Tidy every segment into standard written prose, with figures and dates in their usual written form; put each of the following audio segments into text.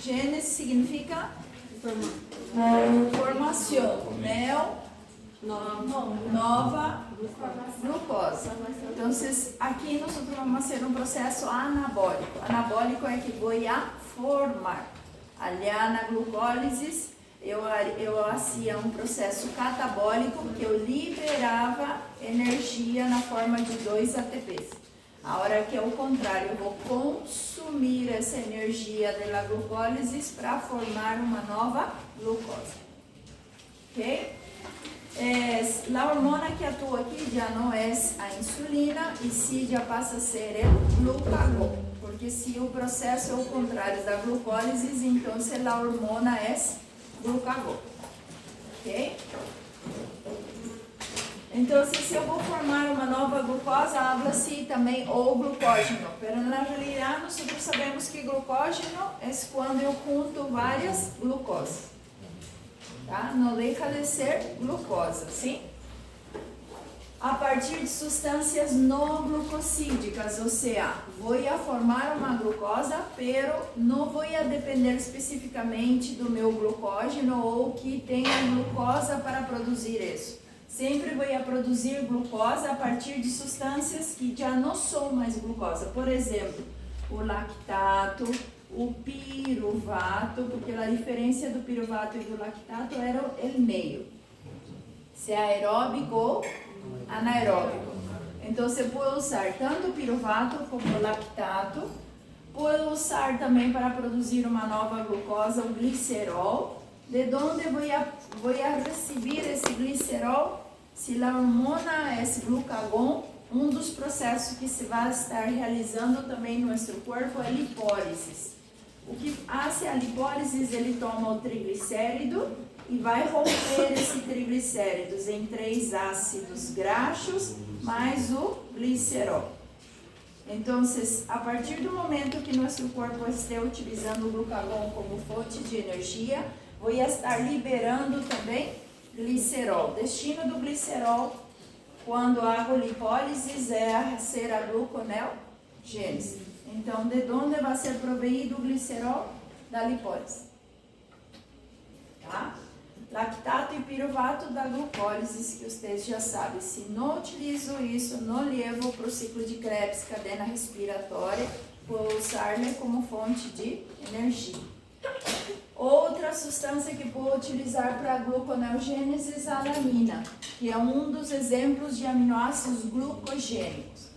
Gênese significa formação. Neo, nova glucosa. Então, aqui nós vamos fazer um processo anabólico. Anabólico é que vou a formar. Aliás, na glucólise, eu fazia um processo catabólico que eu liberava energia na forma de 2 ATPs. A hora que é o contrário, eu vou consumir essa energia da glucólise para formar uma nova glucose. Ok? A hormona que atua aqui já não é a insulina e sim já passa a ser o glucagon, porque se o processo é o contrário da glucólise, então a hormona é glucagon. Ok? Então, se eu vou formar uma nova glucose, habla-se também o glucógeno. Mas na realidade, nós sabemos que glucógeno é quando eu junto várias glucoses. Tá? Não deixa de ser glucosa, sim? A partir de substâncias não glucosídicas, ou seja, vou formar uma glucosa, pero não vou depender especificamente do meu glucógeno ou que tenha glucosa para produzir isso. Sempre vou produzir glucosa a partir de substâncias que já não são mais glucosa. Por exemplo, o lactato, o piruvato, porque a diferença do piruvato e do lactato era o meio. Se é aeróbico ou anaeróbico. Então, você pode usar tanto o piruvato como o lactato. Pode usar também para produzir uma nova glucosa, o glicerol. De onde vou receber esse glicerol? Se a hormona é glucagon, um dos processos que se vai estar realizando também no nosso corpo é a lipólise. O que faz a lipólise, ele toma o triglicérido e vai romper esse triglicéridos em 3 ácidos graxos mais o glicerol. Então, a partir do momento que nosso corpo esteja utilizando o glucagon como fonte de energia, vou estar liberando também glicerol. O destino do glicerol, quando hago lipólise, é ser a gluconeogênese. Então, de onde vai ser proveído o glicerol? Da lipólise. Tá? Lactato e piruvato da glucólise, que vocês já sabem. Se não utilizo isso, não levo para o ciclo de Krebs, cadeia respiratória, vou usar-me como fonte de energia. Outra substância que vou utilizar para a gluconeogênese é a alanina, que é um dos exemplos de aminoácidos glucogênicos.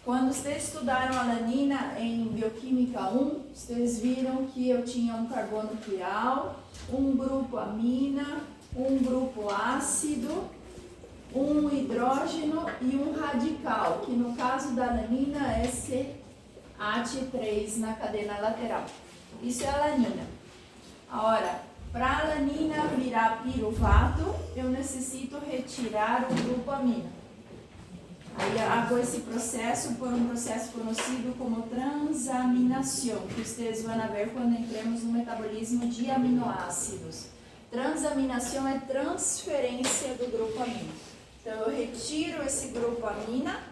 Quando vocês estudaram a alanina em Bioquímica 1, vocês viram que eu tinha um carbono quiral, um grupo amina, um grupo ácido, um hidrógeno e um radical, que no caso da alanina é CH3 na cadeia lateral. Isso é a alanina. Agora, para a alanina virar piruvato, eu necessito retirar o grupo amina. Aí hago esse processo por um processo conhecido como transaminação, que vocês vão ver quando entremos no metabolismo de aminoácidos. Transaminação é transferência do grupo amina. Então, eu retiro esse grupo amina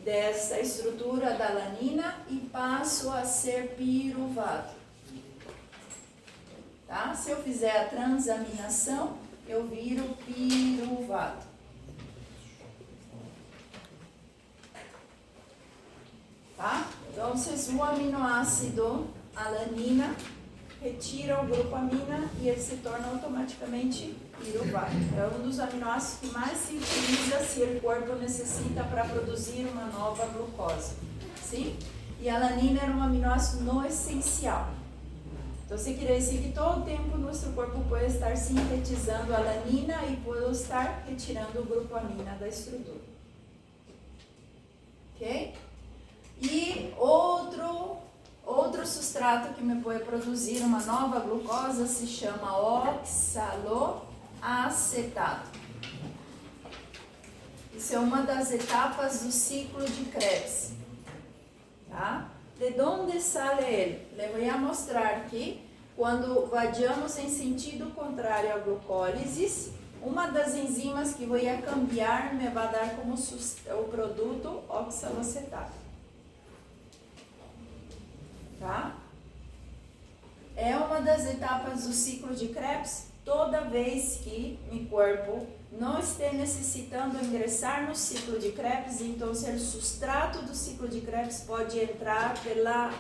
dessa estrutura da alanina e passo a ser piruvato. Tá? Se eu fizer a transaminação, eu viro piruvato. Tá? Então, o aminoácido alanina retira o grupo amina e ele se torna automaticamente piruvato. É um dos aminoácidos que mais se utiliza se o corpo necessita para produzir uma nova glucose. Sim? E a alanina era um aminoácido não essencial. Então, isso quer dizer que todo o tempo o nosso corpo pode estar sintetizando a alanina e pode estar retirando o grupo amina da estrutura. Ok? E outro substrato que me pode produzir uma nova glucosa se chama oxaloacetato. Isso é uma das etapas do ciclo de Krebs. Tá? De onde sai ele? Eu vou mostrar que quando vadiamos em sentido contrário à glucólise, uma das enzimas que vou cambiar me vai dar como o produto oxaloacetato. Tá? é uma das etapas do ciclo de Krebs. Toda vez que meu corpo não esteja necessitando ingressar no ciclo de Krebs, então o substrato do ciclo de Krebs pode entrar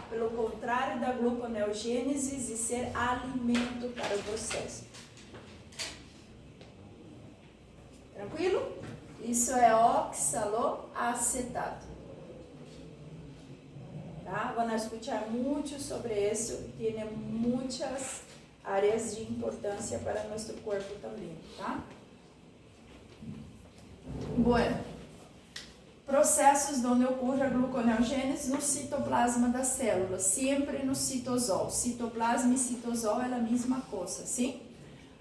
pelo contrário da gluconeogênese e ser alimento para o processo. Tranquilo? Isso é oxaloacetato. Tá? Vamos escutar muito sobre isso, tem muitas áreas de importância para nosso corpo também, tá? Bueno, processos onde ocorre a gluconeogênese no citoplasma da célula, sempre no citosol. Citoplasma e citosol é a mesma coisa, sim?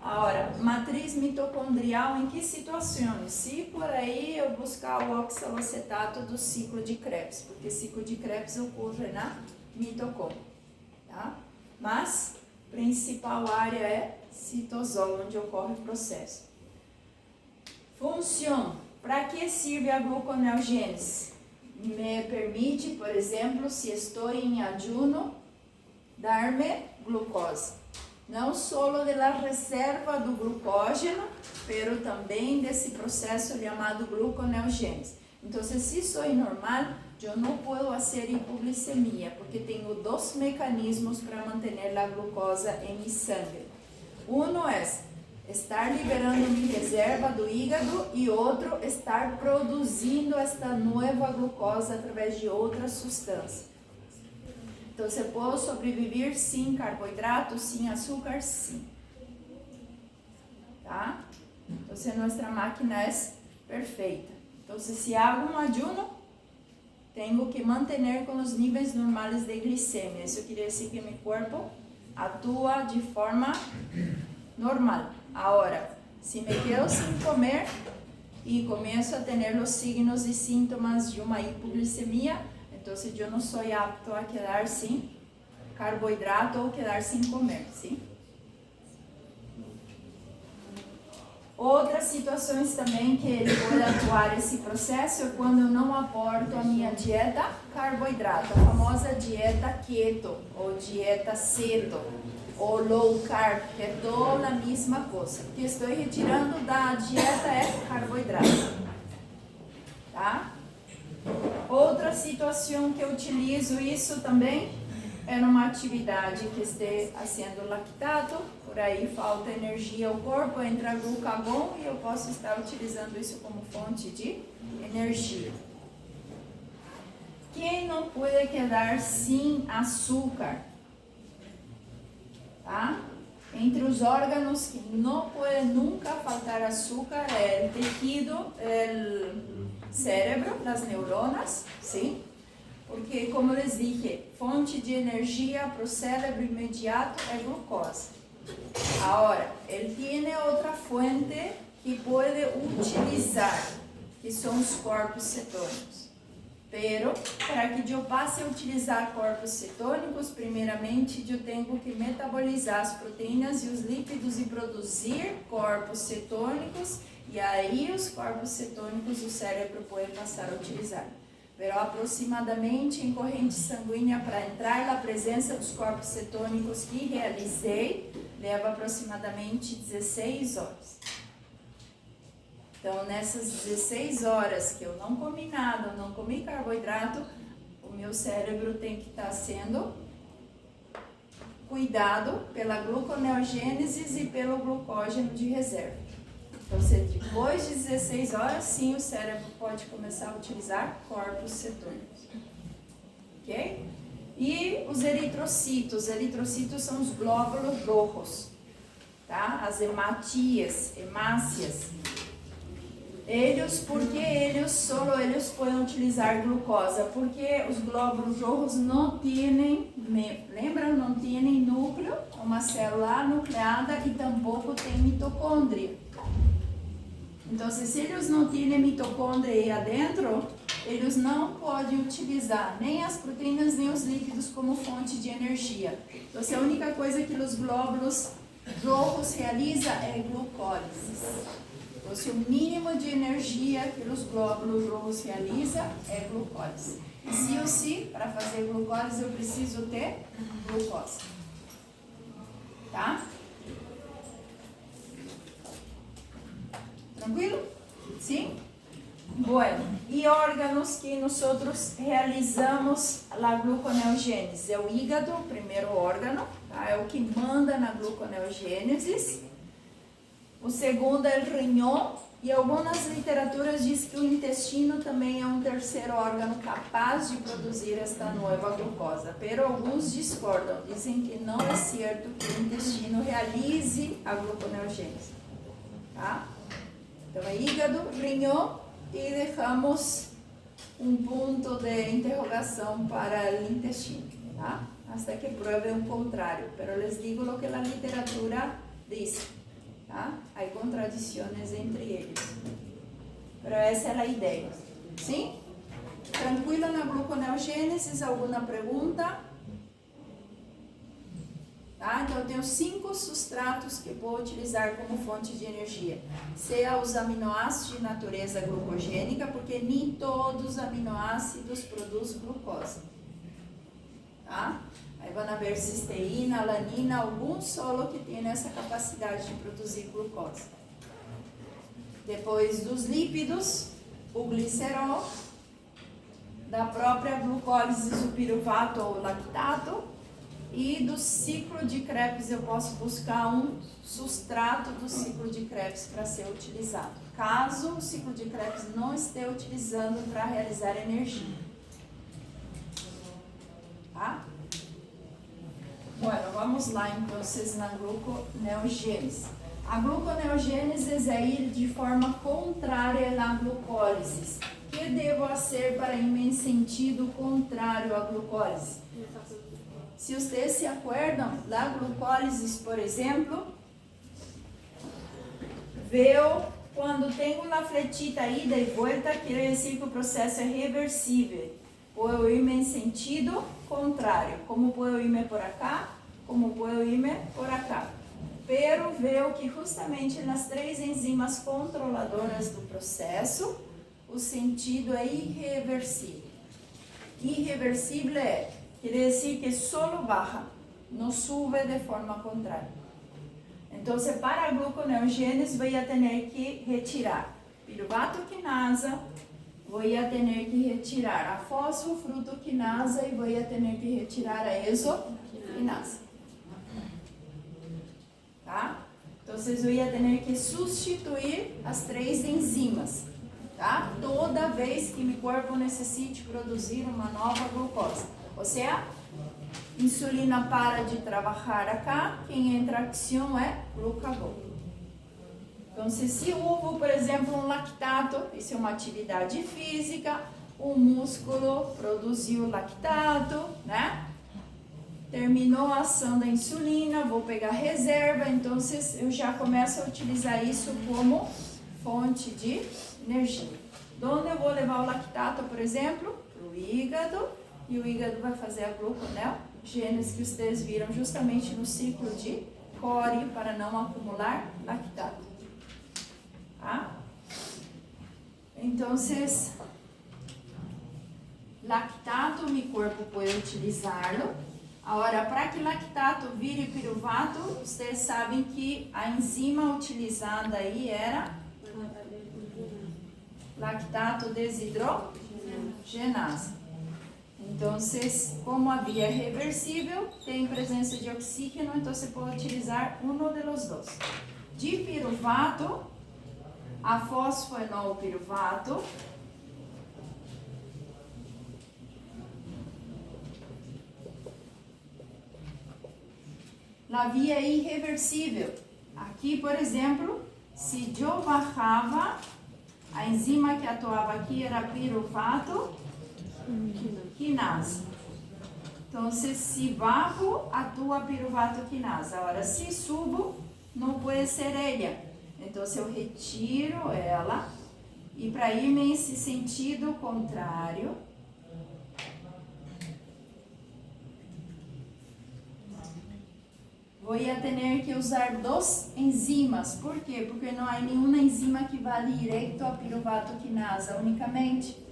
Agora, matriz mitocondrial, em que situações? Se por aí eu buscar o oxalocetato do ciclo de Krebs, porque o ciclo de Krebs ocorre na mitocôndria, tá? Mas, principal área é citosol, onde ocorre o processo. Função. Para que serve a gluconeogênese? Me permite, por exemplo, se estou em ayuno, dar-me glucose. Não só da reserva do glucógeno, mas também desse processo chamado gluconeogênese. Então, se sou normal, eu não posso fazer hipoglicemia, porque tenho dois mecanismos para manter a glucosa em meu sangue. Um é estar liberando minha reserva do hígado e outro, estar produzindo esta nova glucose através de outra substância. Então, você pode sobreviver sem carboidratos, sem açúcar, sim. Tá? Então, nossa máquina é perfeita. Então, se hago um ayuno, tenho que manter com os níveis normais de glicemia. Isso quer dizer que meu corpo atua de forma normal. Agora, se me quedo sem comer e começo a ter os signos e sintomas de uma hipoglicemia, então eu não sou apto a quedar sem carboidrato ou quedar sem comer, sim? Outras situações também que ele pode atuar esse processo é quando eu não aporto a minha dieta carboidrato, a famosa dieta keto ou dieta ceto ou low carb, que é toda a mesma coisa. O que estou retirando da dieta é carboidrato, tá? Outra situação que eu utilizo isso também é numa atividade que esteja sendo lactato, por aí falta energia ao corpo, entra glucagon e eu posso estar utilizando isso como fonte de energia. Quem não pode quedar sem açúcar? Tá? Entre os órgãos que não pode nunca faltar açúcar é o tecido, o cérebro, as neuronas, sim? Porque, como les dije, fonte de energia para o cérebro imediato é glucose. Agora, ele tem outra fonte que pode utilizar, que são os corpos cetônicos. Pero, para que eu passe a utilizar corpos cetônicos, primeiramente eu tenho que metabolizar as proteínas e os lípidos e produzir corpos cetônicos, e aí os corpos cetônicos o cérebro pode passar a utilizar. Pero aproximadamente em corrente sanguínea para entrar na presença dos corpos cetônicos que realizei, leva aproximadamente 16 horas. Então, nessas 16 horas que eu não comi nada, não comi carboidrato, o meu cérebro tem que estar sendo cuidado pela gluconeogênese e pelo glucógeno de reserva. Então, depois de 16 horas, sim, o cérebro pode começar a utilizar corpos cetônicos. Ok? E os eritrocitos. Os eritrocitos são os glóbulos rojos, tá? As hemácias. Só eles podem utilizar glucosa, porque os glóbulos rojos não têm, lembram, não têm núcleo, uma célula nucleada e tampouco tem mitocôndria. Então, se eles não têm mitocôndria aí adentro, eles não podem utilizar nem as proteínas nem os lípidos como fonte de energia. Então, a única coisa que os glóbulos rojos realizam é glucólise. Então, o mínimo de energia que os glóbulos rojos realizam é glucólise. E sim ou sim, para fazer glucólise, eu preciso ter glucose. Bueno, e órgãos que nós realizamos a gluconeogênese? É o hígado, o primeiro órgão, tá? É o que manda na gluconeogênese. O segundo é o rinhão, e algumas literaturas dizem que o intestino também é um terceiro órgão capaz de produzir esta nova glucosa. Pero alguns discordam, dizem que não é certo que o intestino realize a gluconeogênese. Tá? Então é hígado, rinhão, e deixamos um ponto de interrogação para o intestino, tá? Hasta que pruebe o contrário. Pero les digo lo que a literatura diz, tá? Há contradições entre eles. Pero essa é a ideia. Sim? Tranquilo na gluconeogênese? Alguma pergunta? Tá? Então, eu tenho 5 substratos que vou utilizar como fonte de energia. Seja os aminoácidos de natureza glucogênica, porque nem todos os aminoácidos produzem glucose. Tá? Aí vão haver cisteína, alanina, alguns solo que tem essa capacidade de produzir glucose. Depois dos lípidos, o glicerol, da própria glucólise do piruvato ou lactato, e do ciclo de Krebs eu posso buscar um substrato do ciclo de Krebs para ser utilizado, caso o ciclo de Krebs não esteja utilizando para realizar energia. Tá? Bueno, vamos lá então na gluconeogênese. A gluconeogênese é ir de forma contrária à glucólise. O que devo fazer para ir em sentido contrário à glucólise? Se vocês se acordam, da glucólise, por exemplo, veio quando tem uma fletita ida e volta, quer dizer que o processo é reversível. Puedo irme em sentido contrário. Como puedo irme por acá, como puedo irme por acá. Pero veio que justamente nas 3 enzimas controladoras do processo, o sentido é irreversível. Irreversível quer dizer que só baja, não sube de forma contrária. Então, para a gluconeogênese, vou ter que retirar piruvato quinasa, vou ter que retirar a fosfofrutoquinasa e vou ter que retirar a exoquinasa. Tá? Então, vou ter que substituir as 3 enzimas, tá? Toda vez que meu corpo necessite produzir uma nova glucose. Ou seja, insulina para de trabalhar acá, quem entra em ação é glucagón. Então, se houve, por exemplo, um lactato, isso é uma atividade física, o músculo produziu lactato, né? Terminou a ação da insulina, vou pegar reserva, então eu já começo a utilizar isso como fonte de energia. Onde eu vou levar o lactato, por exemplo? Para o hígado, e o hígado vai fazer a gluconeogênese que vocês viram justamente no ciclo de Cori para não acumular lactato. Tá? Então, lactato, meu corpo pode utilizá-lo. Agora, para que lactato vire piruvato, vocês sabem que a enzima utilizada aí era lactato desidrogenase. Então, como a via é reversível, tem presença de oxígeno, então você pode utilizar um dos dois. De piruvato a fosfoenol piruvato, a via é irreversível. Aqui, por exemplo, se eu barrava, a enzima que atuava aqui era piruvato quinase. Então, se barro, atua piruvato quinase. Agora, se subo, não pode ser ela. Então, eu retiro ela e para ir nesse sentido contrário, vou ter que usar 2 enzimas. Por quê? Porque não há nenhuma enzima que vá direto a piruvato quinase unicamente.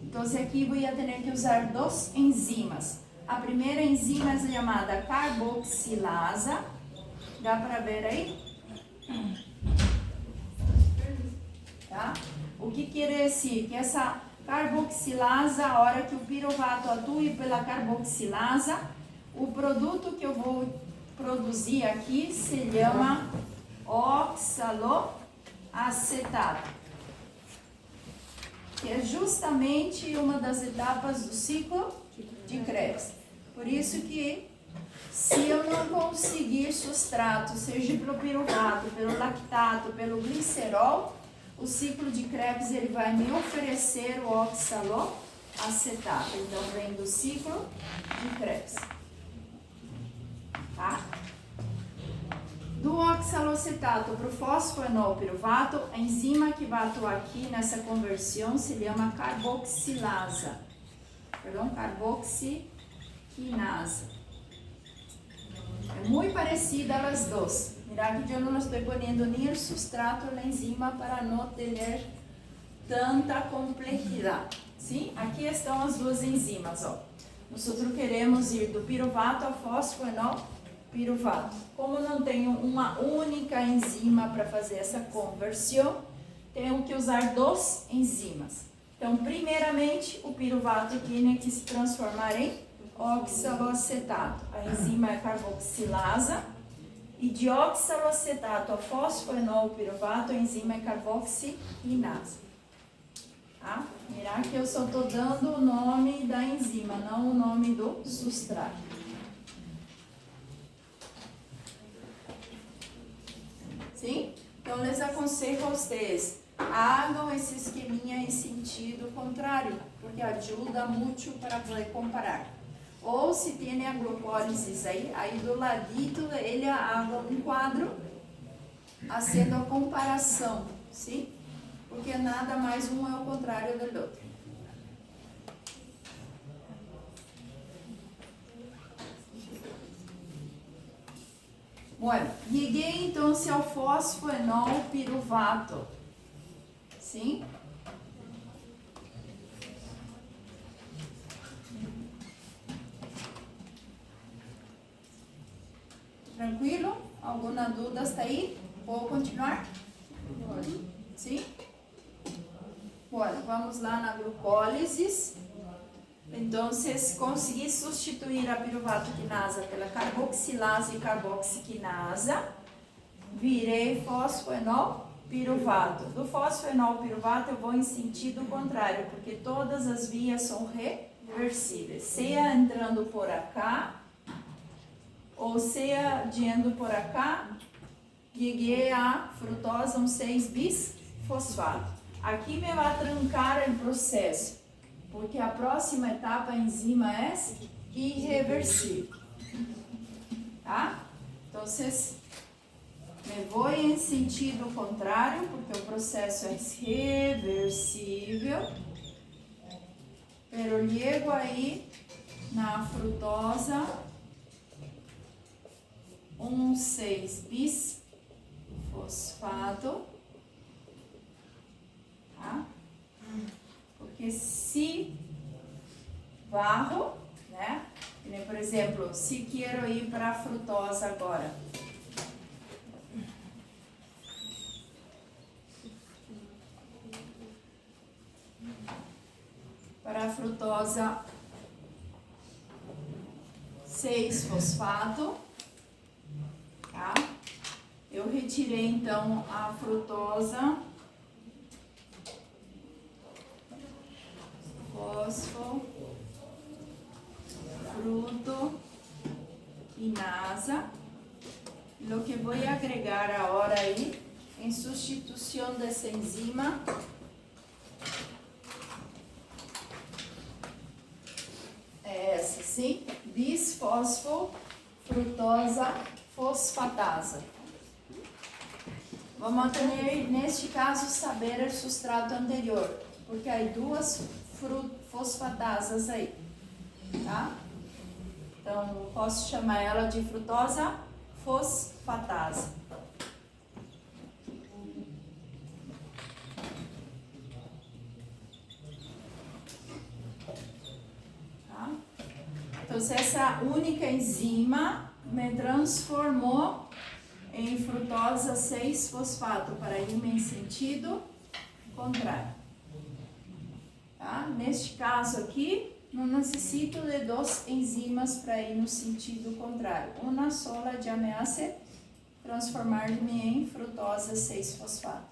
Então, aqui vou ter que usar 2 enzimas. A primeira enzima é chamada carboxilasa. Dá para ver aí? tá? O que quer dizer? Que essa carboxilasa, a hora que o piruvato atue pela carboxilasa, o produto que eu vou produzir aqui se chama oxaloacetato, que é justamente uma das etapas do ciclo de Krebs. Por isso que, se eu não conseguir substrato, seja pelo piruvato, pelo lactato, pelo glicerol, o ciclo de Krebs ele vai me oferecer o oxaloacetato. Então, vem do ciclo de Krebs. Tá? Do oxaloacetato para o fosfoenol piruvato, a enzima que vai atuar aqui nessa conversão se chama carboxilasa. Carboxiquinasa. É muito parecida a las dos. Mirá que eu não estou poniendo nem o substrato na enzima para não ter tanta complexidade. Sim? Aqui estão as duas enzimas. Ó. Nós queremos ir do piruvato ao fosfoenol piruvato. Como não tenho uma única enzima para fazer essa conversão, tenho que usar duas enzimas. Então, primeiramente, o piruvato tem que se transformar em oxaloacetato. A enzima é carboxilasa. E de oxaloacetato a fosfoenol piruvato, a enzima é carboxiquinasa. Tá? Mirá que eu só estou dando o nome da enzima, não o nome do substrato. Sim? Então, les aconselho a vocês, hagam esse esqueminha em sentido contrário, porque ajuda muito para poder comparar. Ou se tem a glucólise aí do ladito, ele haga um quadro, fazendo a comparação, sim? Porque nada mais um é o contrário do outro. Bueno, cheguei então ao fosfoenol piruvato, sim? Tranquilo? Alguma dúvida está aí? Vou continuar? Sim? Bueno, vamos lá na glucólise. Então, se conseguir substituir a piruvatoquinasa pela carboxilase e carboxiquinasa, virei fosfoenol piruvato. Do fosfoenol piruvato eu vou em sentido contrário, porque todas as vias são reversíveis. Seja entrando por acá, ou seja indo por acá, cheguei a frutose 6-bisfosfato. Aqui me vai trancar o processo, porque a próxima etapa, a enzima é irreversível. Tá? Então, me vou em sentido contrário, porque o processo é reversível. Pero chego aí na frutosa 1,6-bisfosfato. Tá? Porque se varro, né? Por exemplo, se quero ir para a frutosa agora. Para a frutosa 6-fosfato, tá? Eu retirei então a frutosa fosfo fruto quinasa. Lo que vou agregar agora aí em substituição dessa enzima é essa, sim? Bisfosfofrutosa fosfatasa. Vamos ter, neste caso, saber o substrato anterior, porque há duas fosfatasas aí, tá? Então, posso chamar ela de frutosa fosfatasa. Tá? Então, essa única enzima me transformou em frutosa 6-fosfato, para ir em sentido contrário. Tá? Neste caso aqui, não necessito de 2 enzimas para ir no sentido contrário. Uma sola já me hace transformar-me em frutose 6-fosfato.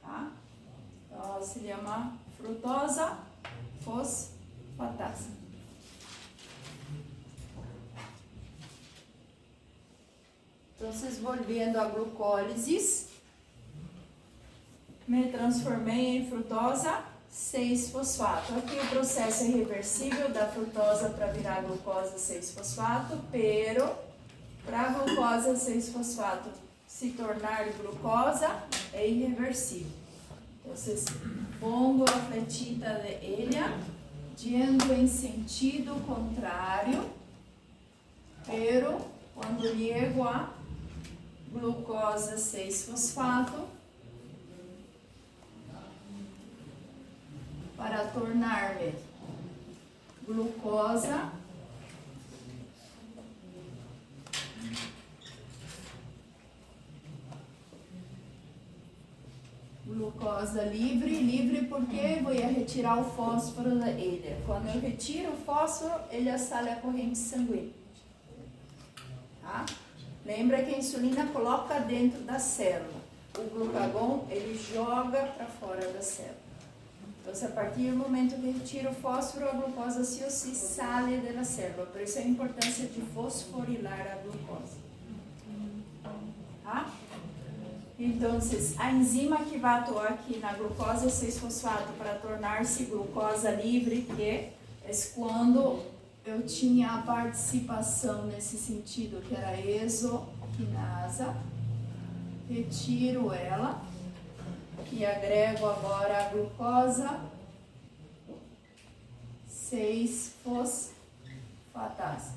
Tá? Então, se chama frutosa fosfatasa. Então, volviendo a glucólise, me transformei em frutosa 6-fosfato. Aqui o processo é reversível da frutosa para virar glucosa 6-fosfato, pero para a glucosa 6-fosfato se tornar glucosa é irreversível. Então, pongo a fletita de ella, yendo em sentido contrário, pero quando chego a glucosa 6-fosfato, para tornar-me glucosa livre porque vou retirar o fósforo da ilha. Quando eu retiro o fósforo, ele sai a corrente sanguínea. Tá? Lembra que a insulina coloca dentro da célula. O glucagon, ele joga para fora da célula. Então, a partir do momento que retira o fósforo, a glucosa sim ou sim sai da célula. Por isso a importância de fosforilar a glucosa. Tá? Então, a enzima que vai atuar aqui na glucosa 6-fosfato para tornar-se glucosa livre, que é quando eu tinha a participação nesse sentido, que era exoquinasa, retiro ela e agrego agora a glucosa 6-fosfatase.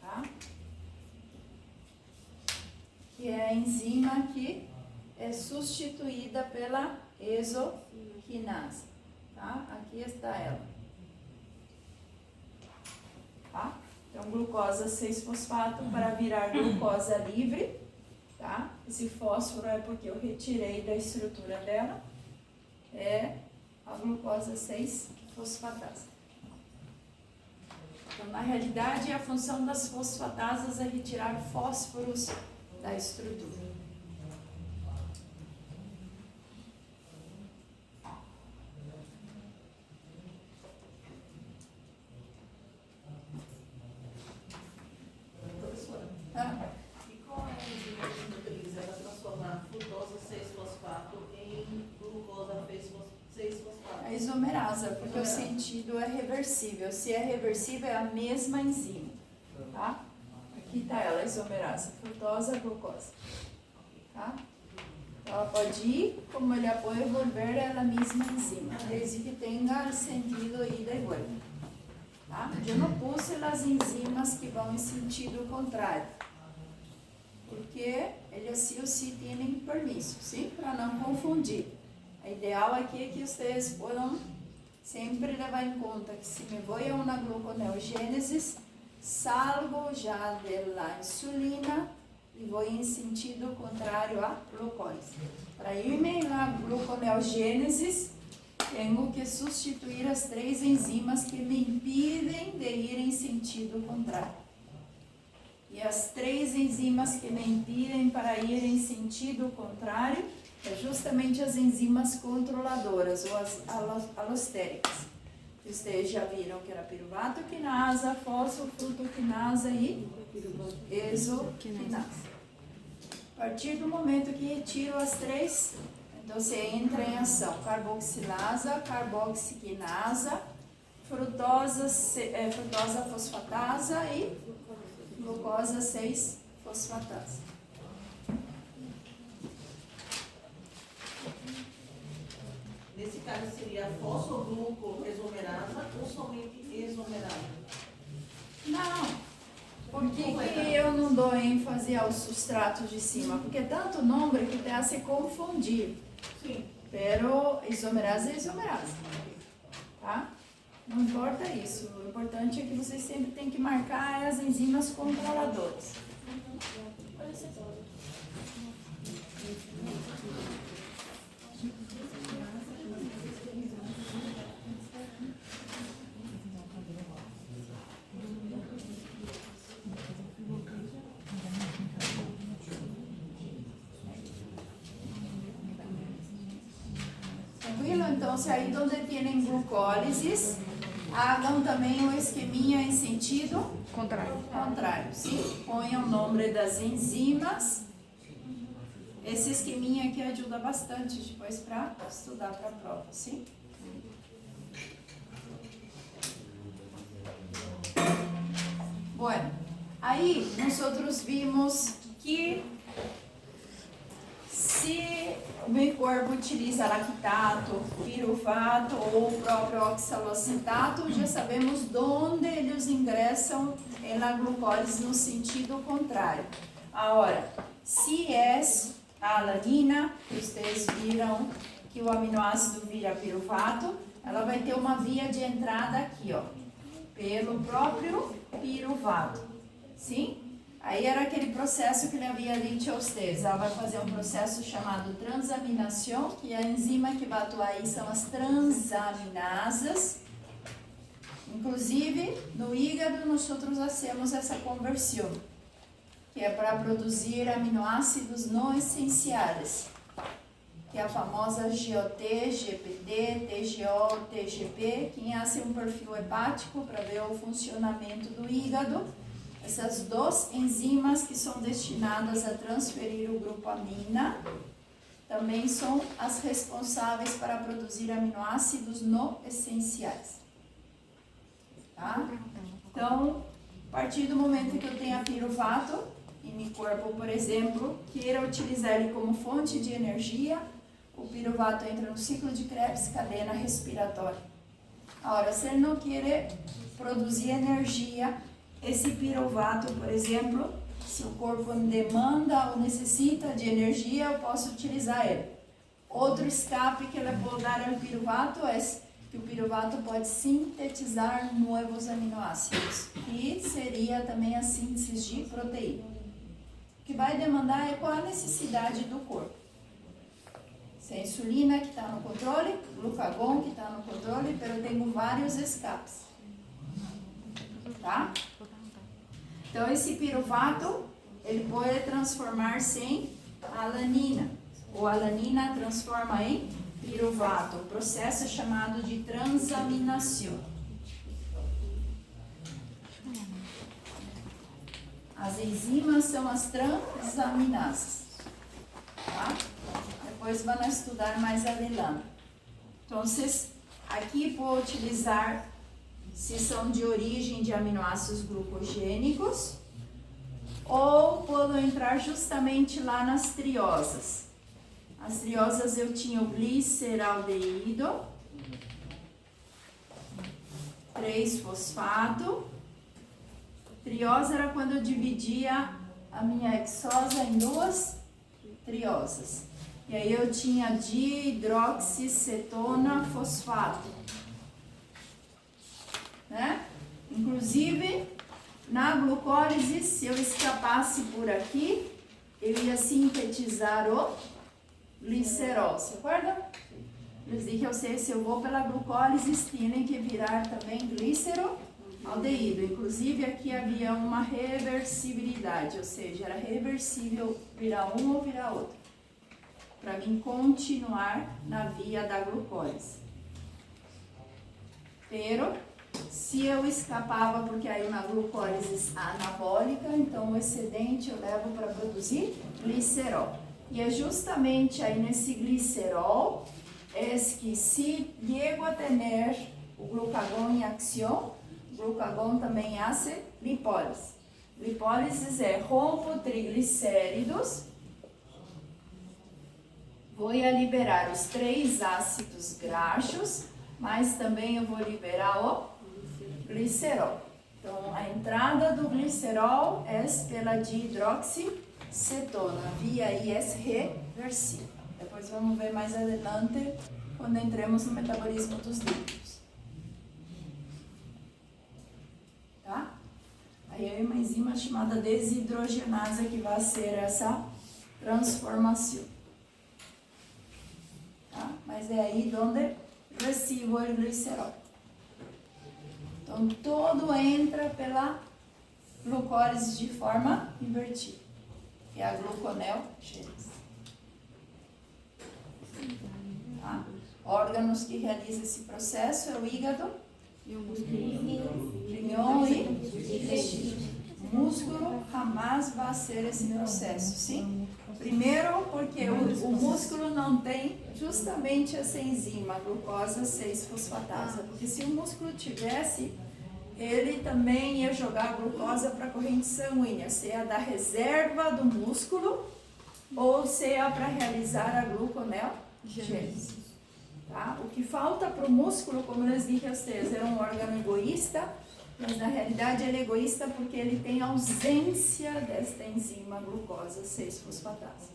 Tá? Que é a enzima que é substituída pela exoquinase. Tá? Aqui está ela. Tá? Então, glucosa 6-fosfato para virar glucosa livre. Tá? Esse fósforo é porque eu retirei da estrutura dela, é a glucosa 6-fosfatase. Então, na realidade, a função das fosfatasas é retirar fósforos da estrutura. Isomerasa, porque o sentido é reversível. Se é reversível, é a mesma enzima. Tá? Aqui está ela, isomerasa, frutosa, glucosa. Tá? Ela pode ir, como ele pode volver, é a mesma enzima, desde que tenha sentido ida e vuelta. Tá? Eu não puse as enzimas que vão em sentido contrário, porque eles sim ou sim têm permisso, sim? Para não confundir. O ideal aqui é que vocês possam sempre levar em conta que se me vou a uma gluconeogênese, salgo já da insulina e vou em sentido contrário à glucose. Para irme na gluconeogênese, tenho que substituir as 3 enzimas que me impedem de ir em sentido contrário. E as 3 enzimas que me impedem para ir em sentido contrário é justamente as enzimas controladoras, ou as alostéricas. Vocês já viram que era piruvatoquinasa, fosfofrutoquinasa e exoquinasa. A partir do momento que retiro as 3, então você entra em ação carboxilasa, carboxiquinasa, frutosa fosfatasa e glucosa 6-fosfatasa. Nesse caso seria fosfoglucoesomerasa ou somente esomerasa? Não. Por que eu não dou ênfase aos substratos de cima? Porque é tanto nome que te hace confundir. Sim. Pero isomerasa é isomerasa. Tá? Não importa isso, o importante é que vocês sempre têm que marcar as enzimas controladoras. Tranquilo? Então, se aí onde tem glucólises, hagam também o esqueminha em sentido contrário, sim? Ponham o nome das enzimas. Esse esqueminha aqui ajuda bastante depois para estudar para a prova, sim? Bueno, aí nós outros vimos que se o meu corpo utiliza lactato, piruvato ou o próprio oxalocetato, já sabemos onde eles ingressam na glucólise no sentido contrário. Agora, se é a alanina, que vocês viram que o aminoácido vira piruvato, ela vai ter uma via de entrada aqui, ó, pelo próprio piruvato, sim? Aí era aquele processo que ele havia dito a vocês. Ela vai fazer um processo chamado transaminação, que a enzima que vai atuar aí são as transaminasas. Inclusive, no hígado, nós fazemos essa conversão, que é para produzir aminoácidos não essenciais, que é a famosa GOT, GPD, TGO, TGP. Quem hace um perfil hepático para ver o funcionamento do hígado, essas duas enzimas que são destinadas a transferir o grupo amina também são as responsáveis para produzir aminoácidos não essenciais. Tá? Então, a partir do momento que eu tenho a piruvato em meu corpo, por exemplo, queira utilizar ele como fonte de energia, o piruvato entra no ciclo de Krebs, cadeia respiratória. Agora, se ele não quer produzir energia, esse piruvato, por exemplo, se o corpo demanda ou necessita de energia, eu posso utilizar ele. Outro escape que ele pode dar ao piruvato é que o piruvato pode sintetizar novos aminoácidos, e seria também a síntese de proteína. O que vai demandar é qual a necessidade do corpo. Se é a insulina que está no controle, glucagon que está no controle, mas eu tenho vários escapes. Tá? Então, esse piruvato, ele pode transformar-se em alanina. Ou alanina transforma em piruvato. O processo é chamado de transaminação. As enzimas são as transaminasas. Tá? Depois vão estudar mais adelante. Então, aqui vou utilizar se são de origem de aminoácidos glucogênicos, ou posso entrar justamente lá nas triosas. As triosas eu tinha o gliceraldeído, 3-fosfato. Triosa era quando eu dividia a minha hexosa em duas triosas. E aí eu tinha dihidroxicetona fosfato. Né? Inclusive, na glucólise, se eu escapasse por aqui, eu ia sintetizar o glicerol. Você acorda? Eu disse que se eu vou pela glucólise, tem que virar também gliceraldeído. Inclusive, aqui havia uma reversibilidade, ou seja, era reversível virar um ou virar outro, para mim continuar na via da glucólise. Pero, se eu escapava, porque aí uma glucólise anabólica, então o excedente eu levo para produzir glicerol. E é justamente aí nesse glicerol que se llego a ter o glucagon em ação, o glucagon também hace lipólise. Lipólise é rompo triglicéridos, vou liberar os 3 ácidos graxos, mas também eu vou liberar o glicerol. Então, a entrada do glicerol é pela dihidroxicetona, via IS reversível. Depois vamos ver mais adelante, quando entremos no metabolismo dos lípidos. é uma enzima chamada desidrogenase que vai ser essa transformação. Tá? Mas é aí onde recibo o glicerol. Então, todo entra pela glucólise de forma invertida, que é a gluconeogênese. Tá? Órgãos que realizam esse processo é o hígado, rinhão e intestino. Músculo jamais vai ser esse processo, sim? Primeiro, porque o músculo não tem justamente essa enzima, a glucosa 6-fosfatase. Porque se o músculo tivesse, ele também ia jogar a glucosa para a corrente sanguínea, seja da reserva do músculo ou seja para realizar a gluconeogênese. Tá? O que falta para o músculo, como eu disse a vocês, é um órgão egoísta, mas na realidade ele é egoísta porque ele tem ausência desta enzima glucosa 6-fosfatase.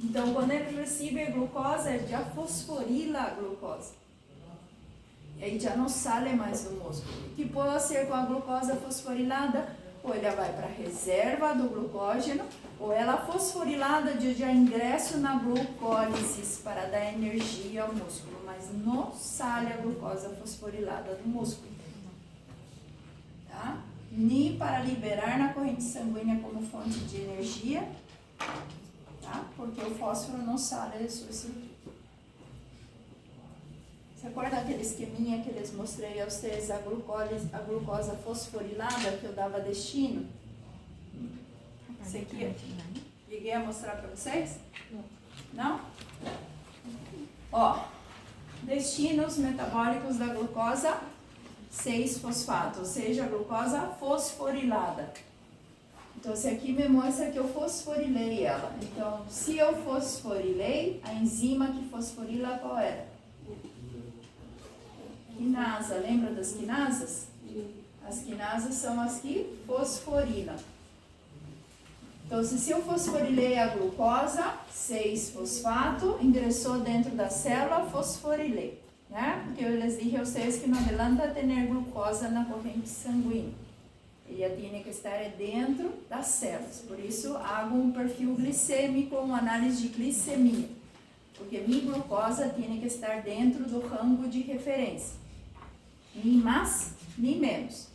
Então, quando ele recebe a glucosa, ele já fosforila a glucosa. E aí já não sai mais do músculo. O que pode ser com a glucosa fosforilada? Ou ela vai para a reserva do glucógeno, ou ela fosforilada de já ingresso na glucólise para dar energia ao músculo, mas não sai a glucosa fosforilada do músculo. Tá? Nem para liberar na corrente sanguínea como fonte de energia, tá? Porque o fósforo não sai da sua estrutura. Você acorda aquele esqueminha que eles mostrei a vocês, a glucosa fosforilada que eu dava destino? Esse aqui, cheguei a mostrar para vocês? Não? Ó, destinos metabólicos da glucosa 6-fosfato, ou seja, a glucosa fosforilada. Então, esse aqui me mostra que eu fosforilei ela. Então, se eu fosforilei, a enzima que fosforila qual era? Quinasa, lembra das quinasas? As quinasas são as que fosforilam. Então, se eu fosforilei a glucosa 6-fosfato, ingressou dentro da célula, fosforilei. Né? Porque eu les dije a vocês que não adianta ter glucosa na corrente sanguínea. Ela tem que estar dentro das células. Por isso, hago um perfil glicêmico, uma análise de glicemia. Porque minha glucosa tem que estar dentro do rango de referência. Nem mais, nem menos.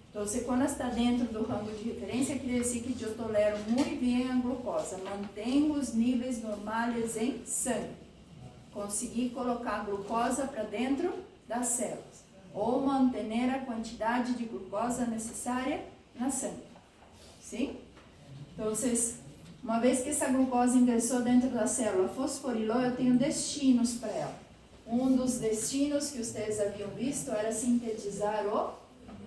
Então, quando está dentro do rango de referência, quer dizer que eu tolero muito bem a glucosa. Mantenho os níveis normais em sangue. Consegui colocar a glucosa para dentro das células. Ou manter a quantidade de glucosa necessária na sangue. Sim? Então, uma vez que essa glucosa ingressou dentro da célula, fosforilou, eu tenho destinos para ela. Um dos destinos que vocês haviam visto era sintetizar o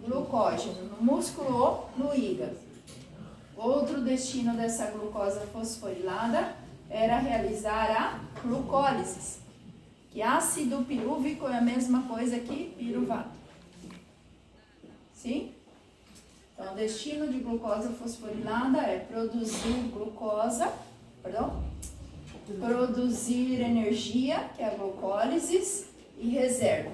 glucógeno no músculo ou no hígado. Outro destino dessa glucosa fosforilada era realizar a glucólise, que ácido pirúvico é a mesma coisa que piruvato. Sim? Então, o destino de glucosa fosforilada é produzir energia, que é a glucólise, e reserva.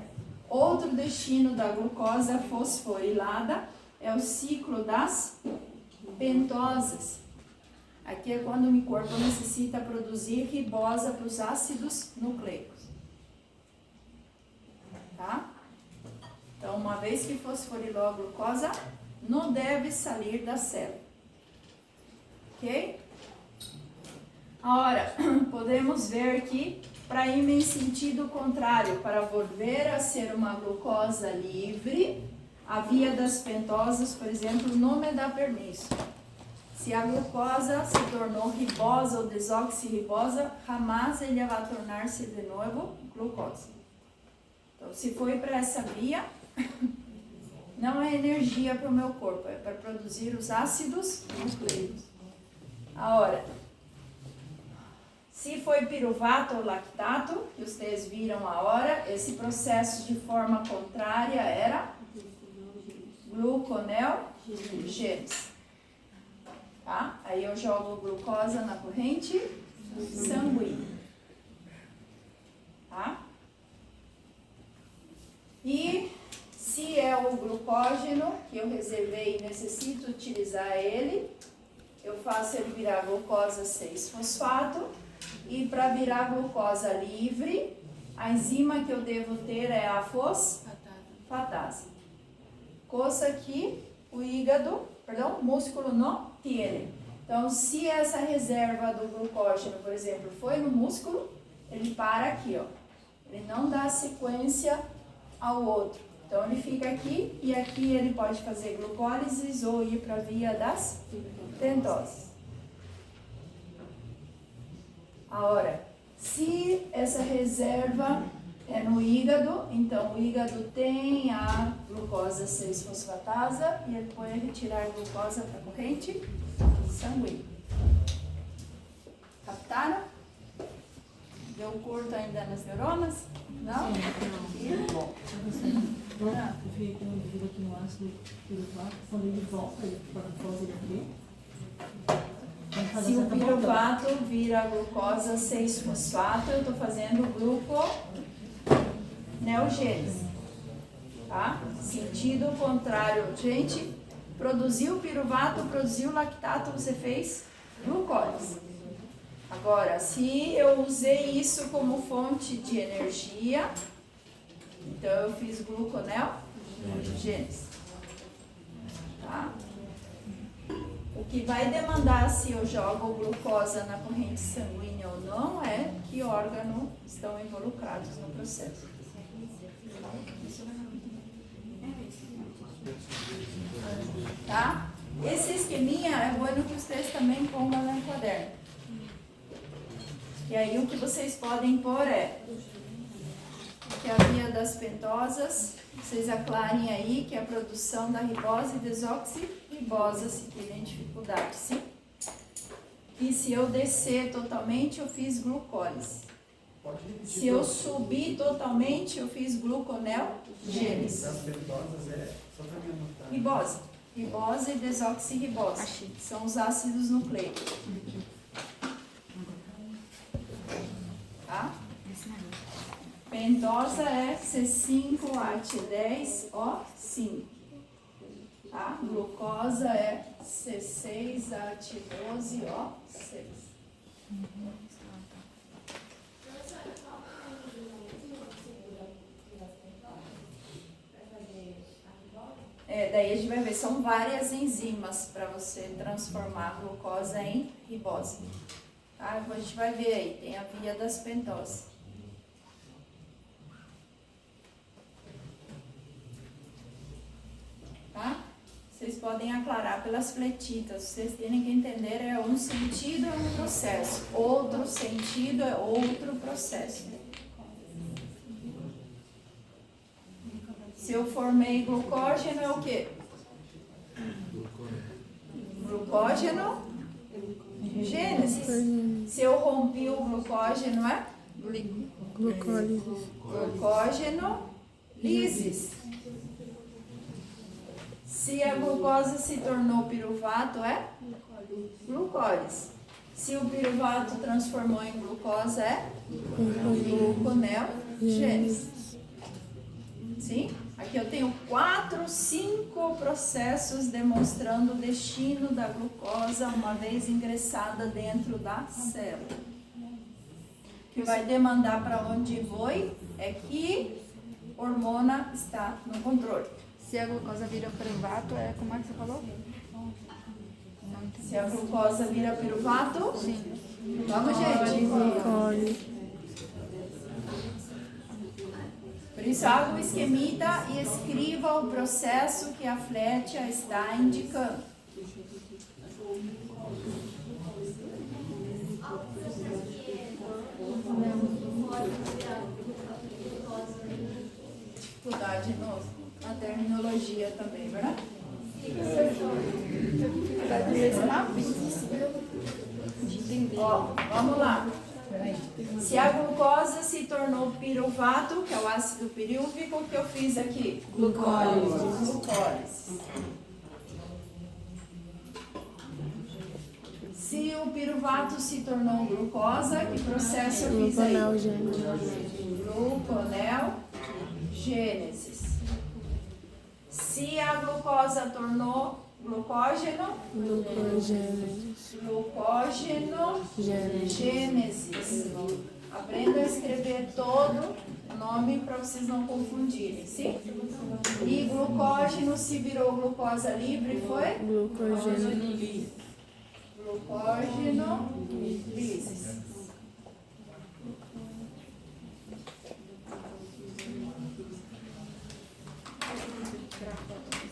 Outro destino da glucosa fosforilada é o ciclo das pentosas. Aqui é quando o meu corpo necessita produzir ribosa para os ácidos nucleicos. Tá? Então, uma vez que fosforilou a glucosa, não deve sair da célula. Ok? Agora, podemos ver que para ir em sentido contrário, para volver a ser uma glucosa livre, a via das pentosas, por exemplo, não me dá permisso. Se a glucosa se tornou ribosa ou desoxirribosa, jamais ela vai tornar-se de novo glucosa. Então, se foi para essa via, não é energia para o meu corpo, é para produzir os ácidos nucleicos. Agora, se foi piruvato ou lactato, que vocês viram a hora, esse processo de forma contrária era gluconeogênese. Tá? Aí eu jogo glucosa na corrente sanguínea. Tá? E se é é o glucógeno que eu reservei e necessito utilizar ele, eu faço ele virar glucosa 6-fosfato. E para virar glucosa livre, a enzima que eu devo ter é a fosfatase. Coisa que o músculo não tem. Então, se essa reserva do glucógeno, por exemplo, foi no músculo, ele para aqui, ó. Ele não dá sequência ao outro. Então, ele fica aqui e aqui ele pode fazer glucólise ou ir para a via das pentoses. Agora, se essa reserva é no hígado, então o hígado tem a glucosa 6-fosfatasa e ele pode retirar a glucosa para a corrente sanguínea. Captaram? Deu curto ainda nas neuronas? Não? Bom. Eu vi aqui no ácido piruvato, quando ele volta para a glucose aqui. Se o piruvato vira glucosa 6-fosfato, eu estou fazendo gluconeogênese. Tá? Sentido contrário. Gente, produziu piruvato, produziu lactato, você fez glucólise. Agora, se eu usei isso como fonte de energia, então eu fiz gluconeogênese. Tá? O que vai demandar se eu jogo glucosa na corrente sanguínea ou não é que órgãos estão involucrados no processo. Tá? Esse esqueminha é bom que vocês também ponham no caderno. E aí o que vocês podem pôr é que a via das pentosas, vocês aclarem aí que a produção da ribose e desoxirribosa, se tiverem dificuldade, sim? E se eu descer totalmente, eu fiz glucólise. Se eu subir totalmente, eu fiz gluconeogênese. As pentosas só para me anotar. Ribose. Ribose e desoxirribose. São os ácidos nucleicos. Tá? Pentosa é C5H10O5. Tá? Glucosa é C6H12O6. Daí a gente vai ver, são várias enzimas para você transformar a glucosa em ribose. Tá? A gente vai ver aí, tem a via das pentosas. Tá? Vocês podem aclarar pelas fletitas, vocês têm que entender, é um sentido, é um processo, outro sentido é outro processo. Se eu formei glucógeno é o quê? Glucógeno, gênese. Se eu rompi o glucógeno é? Glucógeno, lisis. Se a glucose se tornou piruvato é? Glucólise. Se o piruvato transformou em glucose é? Gluconeogênese. Sim? Aqui eu tenho 4, 5 processos demonstrando o destino da glucosa uma vez ingressada dentro da célula. O que vai demandar para onde foi é que hormona está no controle. Se a glucosa vira piruvato, é como é que você falou? Se a glucosa vira piruvato, sim. Vamos, gente. Por isso, haga o esquemita e escreva o processo que a flecha está indicando. Dificuldade na terminologia também, verdade? Ó, vamos lá. Se a glucosa se tornou piruvato, que é o ácido pirúvico, o que eu fiz aqui? Glucólise. Se o piruvato se tornou glucosa, que processo eu fiz aí? Gluconeogênese. Se a glucosa tornou glucógeno, glucógenogênesis. Aprenda a escrever todo o nome para vocês não confundirem, sim? E glucógeno se virou glucosa livre, foi? Glucógenolises.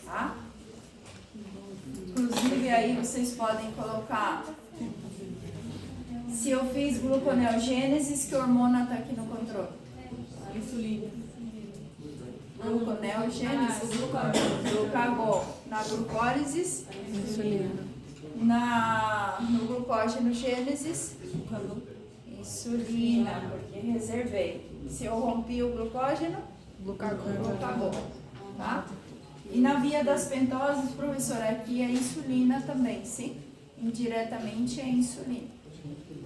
Tá? Inclusive aí vocês podem colocar, se eu fiz gluconeogênesis, que hormona está aqui no controle? Insulina. Gluconeogênesis, glucagol. Na glucólise, no glucogenogênesis, insulina, porque reservei. Se eu rompi o glucógeno, glucagol. Tá? E na via das pentoses, professora, aqui é insulina também, sim? Indiretamente é insulina.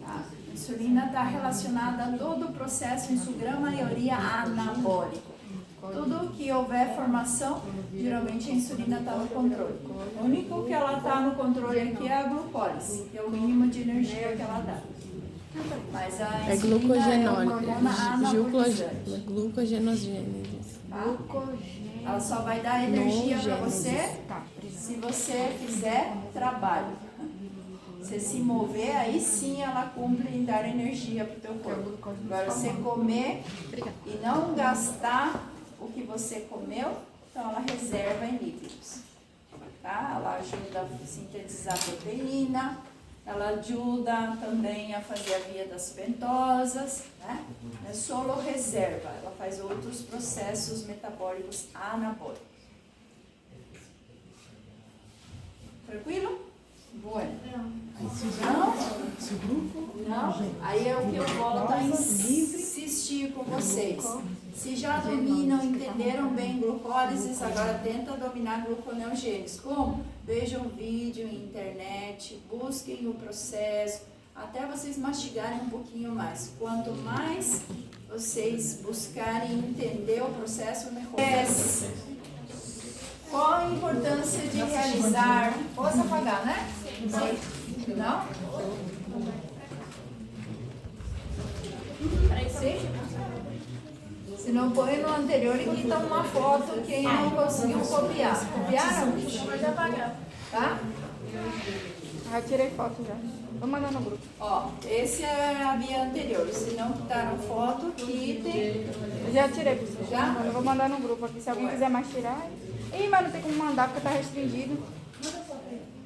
Tá? A insulina está relacionada a todo o processo, em sua grande maioria, anabólico. Tudo que houver formação, geralmente a insulina está no controle. O único que ela está no controle aqui é a glucólise, que é o mínimo de energia que ela dá. Mas a insulina é uma hormona anabolizante. Glucogenogênese. Tá? Ela só vai dar energia para você se você fizer trabalho. Você se mover, aí sim ela cumpre em dar energia para o teu corpo. Agora, você comer e não gastar o que você comeu, então ela reserva em líquidos. Tá? Ela ajuda a sintetizar proteína, ela ajuda também a fazer a via das pentosas, né? É solo reserva, ela faz outros processos metabólicos anabólicos. Tranquilo? Bueno. Não? Aí é o que eu volto a insistir com vocês. Se já dominam, entenderam bem glucólises, agora tenta dominar gluconeogênese. Como? Vejam vídeo, internet, busquem o processo, até vocês mastigarem um pouquinho mais. Quanto mais vocês buscarem entender o processo, melhor. Qual a importância de realizar? Posso apagar, né? Sim. Não? Sim? Se não põe no anterior e quita uma foto quem não conseguiu copiar. Copiaram? Pode apagar. Tá? Já tirei foto já. Vou mandar no grupo. Ó, esse é a via anterior. Se não quitaram foto, quitem. Já tirei, professor. Já? Eu vou mandar no grupo aqui. Se alguém quiser mais tirar. Ih, mas não tem como mandar porque tá restringido.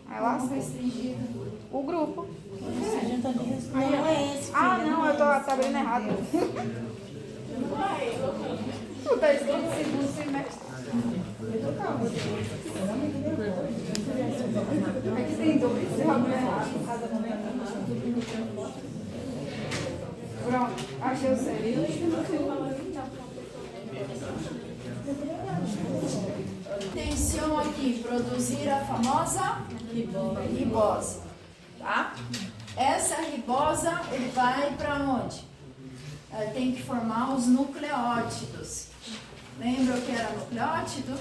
Aí lá Restringido. o grupo. Não é esse. Ah, não, eu tô abrindo errado. Tá escrito segundo semestre. Aqui tem dois. Eu abri errado. Pronto, achei o certo. Intenção aqui, produzir a famosa ribosa, tá? Essa ribosa, ele vai para onde? Tem que formar os nucleótidos. Lembra o que era nucleótido?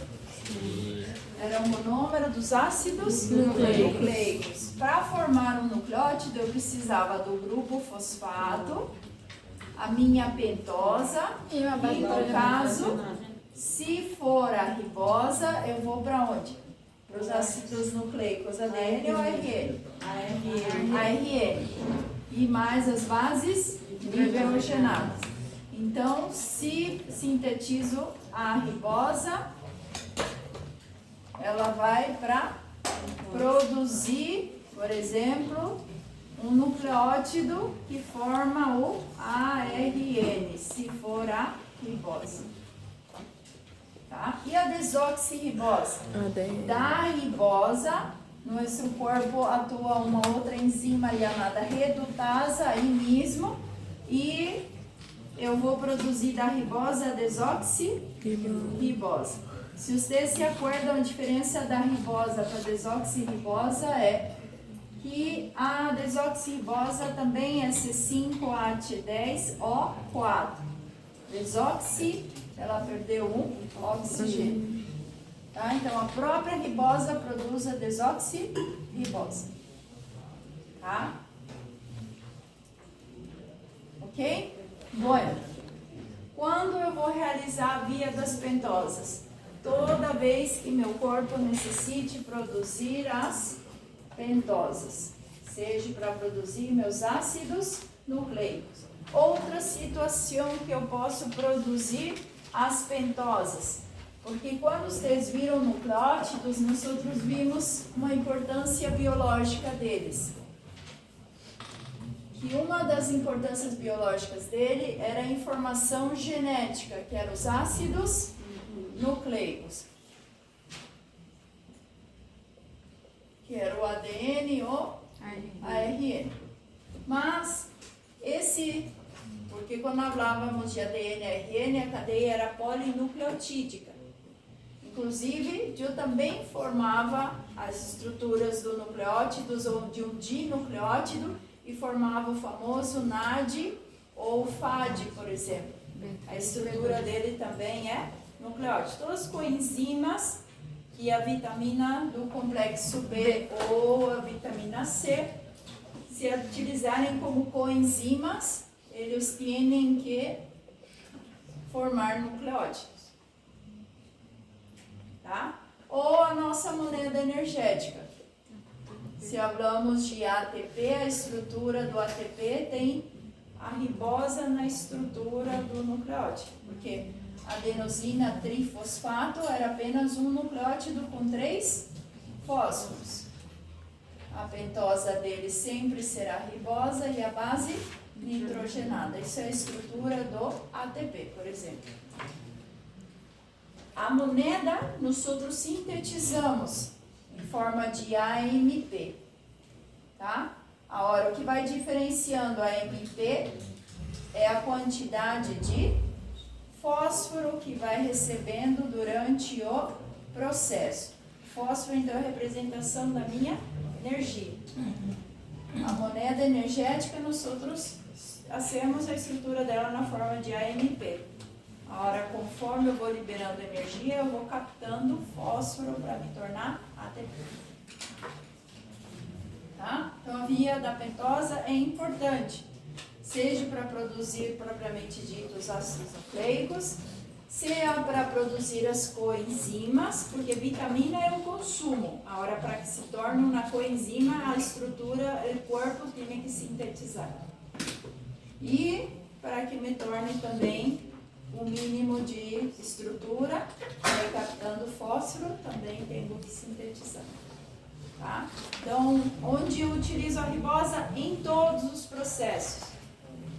Era o monômero dos ácidos nucleicos. Para formar um nucleótido, eu precisava do grupo fosfato, a minha pentosa, e no caso, se for a ribosa, eu vou para onde? Para os ácidos nucleicos, ADN ou ARN? ARN. E mais as bases hidrogenadas. Então, se sintetizo a ribosa, ela vai para produzir, por exemplo, um nucleótido que forma o ARN, se for a ribosa. Tá? E a desoxirribose? Da ribosa, no nosso corpo atua uma outra enzima chamada redutase, aí mesmo, e eu vou produzir da ribosa a desoxirribose. Se vocês se acordam, a diferença da ribosa para a desoxirribose é que a desoxirribose também é C5H10O4. Desoxi, ela perdeu um oxigênio. Tá? Então, a própria ribosa produz a desoxirribosa. Tá? Ok? Bueno, quando eu vou realizar a via das pentosas? Toda vez que meu corpo necessite produzir as pentosas, seja para produzir meus ácidos nucleicos. Outra situação que eu posso produzir as pentosas, porque quando vocês viram nucleótidos, nós outros vimos uma importância biológica deles. Que uma das importâncias biológicas dele era a informação genética, que eram os ácidos nucleicos, que era o ADN e o ARN. Mas porque quando falávamos de ADN e ARN, a cadeia era polinucleotídica. Inclusive, eu também formava as estruturas do nucleótidos ou de um dinucleótido e formava o famoso NAD ou FAD, por exemplo. A estrutura dele também é nucleótido. Todas as coenzimas que a vitamina do complexo B ou a vitamina C, se utilizarem como coenzimas, eles têm que formar nucleótidos. Tá? Ou a nossa moeda energética. Se falamos de ATP, a estrutura do ATP tem a ribosa na estrutura do nucleótido, porque adenosina trifosfato era apenas um nucleótido com 3 fósforos. A pentosa dele sempre será ribosa e a base nitrogenada. Isso é a estrutura do ATP, por exemplo. A moneda nós outros sintetizamos em forma de AMP, tá? Agora, o que vai diferenciando a AMP é a quantidade de fósforo que vai recebendo durante o processo. Fósforo, então, é a representação da minha energia. A moneda energética, nós outros hacemos a estrutura dela na forma de AMP. Agora, conforme eu vou liberando energia, eu vou captando fósforo para me tornar ATP. Tá? Então, a via da pentosa é importante, seja para produzir propriamente dito os ácidos nucleicos, seja para produzir as coenzimas, porque vitamina é o consumo. Agora, para que se torne uma coenzima, a estrutura, o corpo tem que sintetizar. E para que me torne também o mínimo de estrutura, captando fósforo, também tenho que sintetizar. Tá? Então, onde eu utilizo a ribosa? Em todos os processos.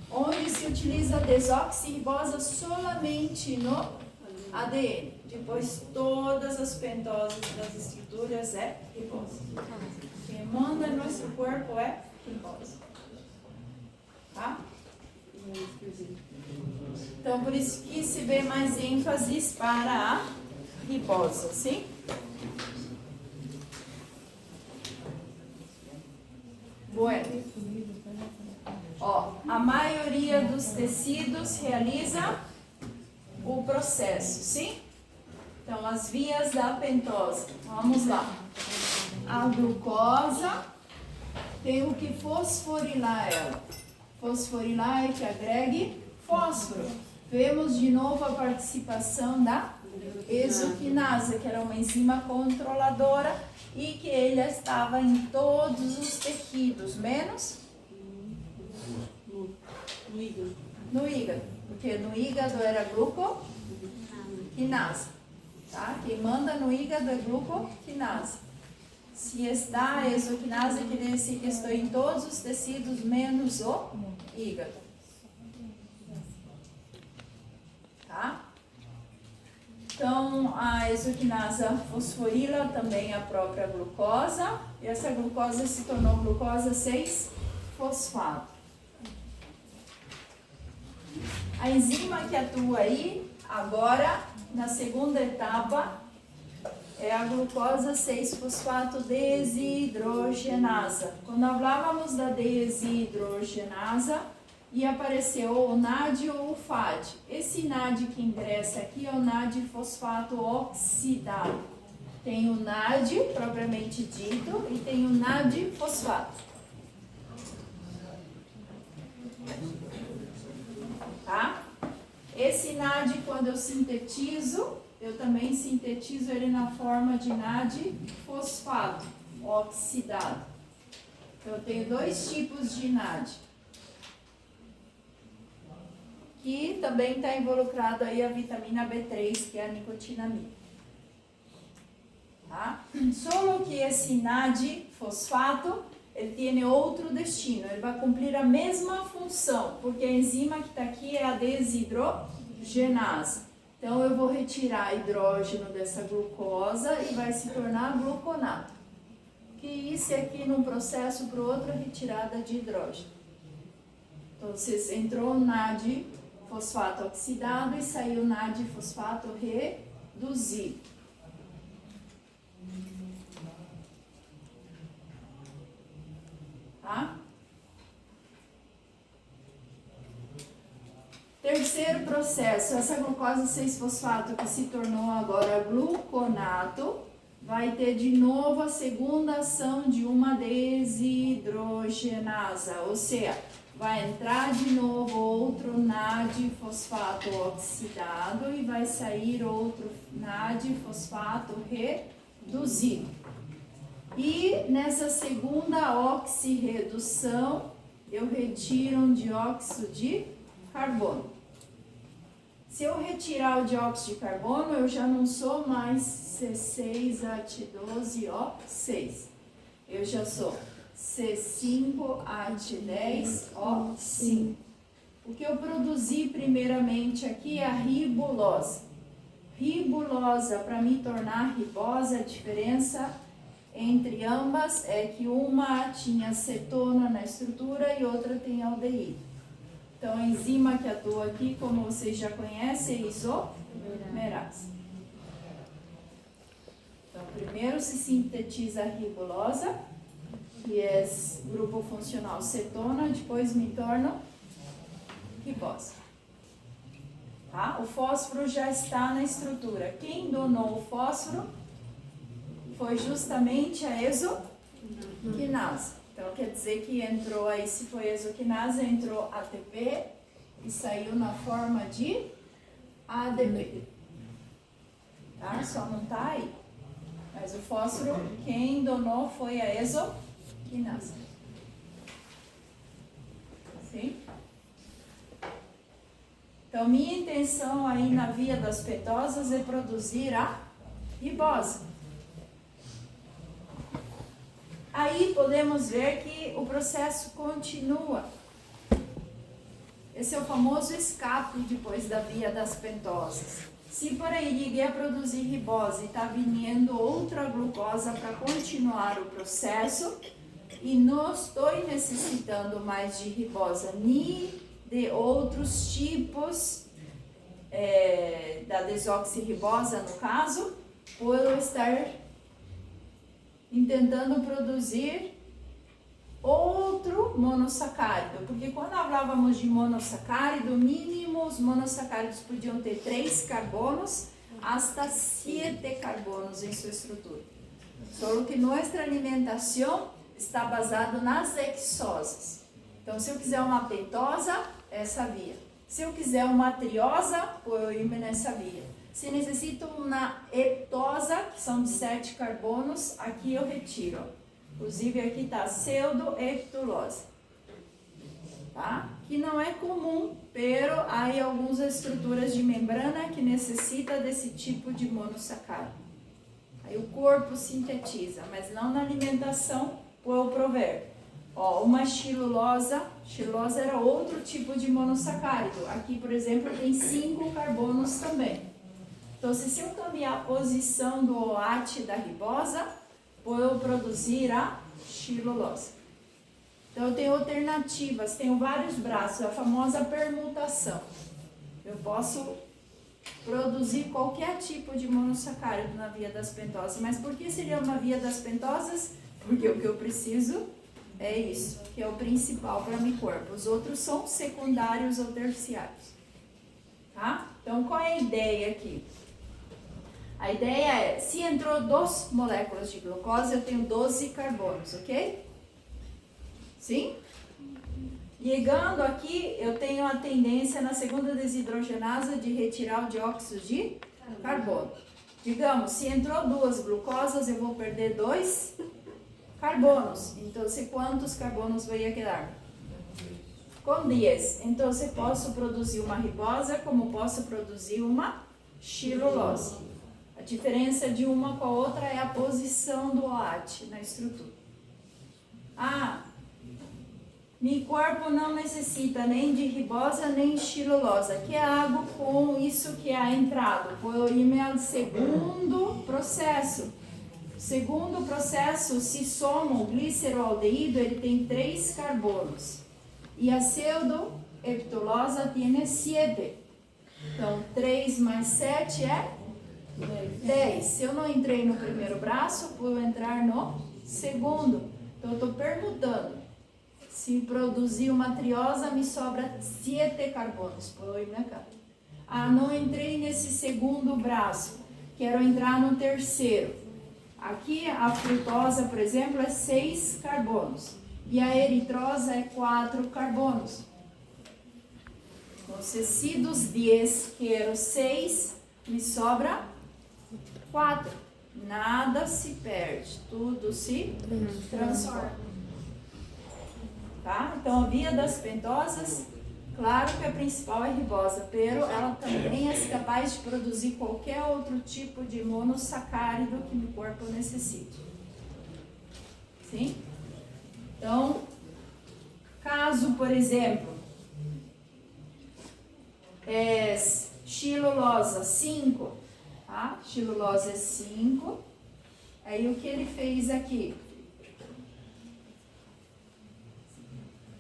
Onde se utiliza a desoxirribosa? Solamente no ADN. Depois, todas as pentosas das estruturas é ribosa. Quem manda no nosso corpo é ribosa. Tá? Então, por isso que se vê mais ênfase para a ribosa, sim? Bueno. Ó, a maioria dos tecidos realiza o processo, sim? Então, as vias da pentosa. Vamos lá. A glucosa, tenho que fosforilar ela. Fosforilar é que agregue fósforo. Vemos de novo a participação da exoquinase, que era uma enzima controladora e que ele estava em todos os tecidos, menos No hígado. no hígado, porque no hígado era glucoquinase, tá? Quem manda no hígado é glucoquinase. Se está a exoquinase, quer dizer que estou em todos os tecidos menos o hígado. Tá? Então, a exoquinase fosforila também a própria glucosa, e essa glucosa se tornou glucosa 6-fosfato. A enzima que atua aí, agora, na segunda etapa, é a glucosa 6-fosfato desidrogenasa. Quando falávamos da desidrogenasa, e apareceu o NAD ou o FAD. Esse NAD que ingressa aqui é o NAD fosfato oxidado. Tem o NAD, propriamente dito, e tem o NAD fosfato. Tá? Esse NAD, quando eu sintetizo, eu também sintetizo ele na forma de NAD fosfato, oxidado. Então, eu tenho dois tipos de NAD. Que também está involucrado aí a vitamina B3, que é a nicotinamida. Tá? Só que esse NAD fosfato, ele tem outro destino, ele vai cumprir a mesma função, porque a enzima que está aqui é a desidrogenase. Então, eu vou retirar hidrógeno dessa glucosa e vai se tornar gluconato. Que isso aqui, num processo para o outro, é retirada de hidrógeno. Então, entrou o NAD fosfato oxidado e saiu o NAD fosfato reduzido. Tá? Terceiro processo, essa glucose 6-fosfato que se tornou agora gluconato, vai ter de novo a segunda ação de uma desidrogenasa, ou seja, vai entrar de novo outro NAD fosfato oxidado e vai sair outro NAD fosfato reduzido. E nessa segunda oxirredução, eu retiro um dióxido de carbono. Se eu retirar o dióxido de carbono, eu já não sou mais C6H12O6. Eu já sou C5H10O5. O que eu produzi primeiramente aqui é a ribulose. Ribulosa, para me tornar ribosa, a diferença entre ambas é que uma tinha cetona na estrutura e outra tem aldeído. Então, a enzima que atua aqui, como vocês já conhecem, é isomerase. Então, primeiro se sintetiza a ribulosa, que é grupo funcional cetona, depois me torna ribose. Tá? O fósforo já está na estrutura. Quem donou o fósforo foi justamente a exoquinase. Então, quer dizer que entrou aí, se foi exoquinase, entrou ATP e saiu na forma de ADP. Tá? Só não tá aí. Mas o fósforo, quem donou foi a exoquinase. Sim? Então, minha intenção aí na via das pentosas é produzir a ribose. Aí podemos ver que o processo continua. Esse é o famoso escape depois da via das pentosas. Se por aí liguei a produzir ribose e está vindo outra glucosa para continuar o processo e não estou necessitando mais de ribosa nem de outros tipos da desoxirribosa no caso, por eu estar tentando produzir outro monossacárido, porque quando falávamos de monossacárido, mínimo os monossacáridos podiam ter 3 carbonos hasta 7 carbonos em sua estrutura. Só que nossa alimentação está baseada nas hexoses. Então, se eu quiser uma pentosa, essa via. Se eu quiser uma triosa, eu ir nessa via. Se necessito uma heptosa, que são de 7 carbonos, aqui eu retiro. Inclusive aqui está pseudoheptulose. Tá? Que não é comum, pero há algumas estruturas de membrana que necessitam desse tipo de monossacárido. Aí o corpo sintetiza, mas não na alimentação, por prover. Ó, uma xilulosa era outro tipo de monossacárido. Aqui, por exemplo, tem 5 carbonos também. Então, se eu cambiar a posição do OAT da ribosa, vou produzir a xilulose. Então, eu tenho alternativas, tenho vários braços, a famosa permutação. Eu posso produzir qualquer tipo de monossacárido na via das pentosas. Mas por que seria uma via das pentosas? Porque o que eu preciso é isso, que é o principal para meu corpo. Os outros são secundários ou terciários. Tá? Então, qual é a ideia aqui? A ideia é, se entrou 2 moléculas de glucose, eu tenho 12 carbonos, ok? Sim? Chegando aqui, eu tenho a tendência na segunda desidrogenase de retirar o dióxido de carbono. Digamos, se entrou 2 glucosas, eu vou perder 2 carbonos. Então, quantos carbonos vai quedar? Com 10. Então, posso produzir uma ribosa como posso produzir uma xilulose. A diferença de uma com a outra é a posição do OAT na estrutura. Meu corpo não necessita nem de ribosa nem xilulose. O que hago com isso que é entrado? Vou ir ao segundo processo. Segundo processo, se soma o gliceroaldeído, ele tem 3 carbonos. E a pseudoepitulosa tem 7. Então, 3 mais 7 é 10. Se eu não entrei no primeiro braço, vou entrar no segundo. Então, eu estou perguntando. Se produzir uma triosa, me sobra 7 carbonos. Põe na cara. Não entrei nesse segundo braço. Quero entrar no terceiro. Aqui, a frutose, por exemplo, é 6 carbonos. E a eritrosa é 4 carbonos. Então, se dos 10 quero 6, me sobra 4. Nada se perde, tudo se transforma. Tá? Então, a via das pentosas, claro que a principal é ribosa, pero ela também é capaz de produzir qualquer outro tipo de monossacárido que o corpo necessite. Sim? Então, caso, por exemplo, é xilulosa 5, tá? Xilulosa é 5, aí o que ele fez aqui?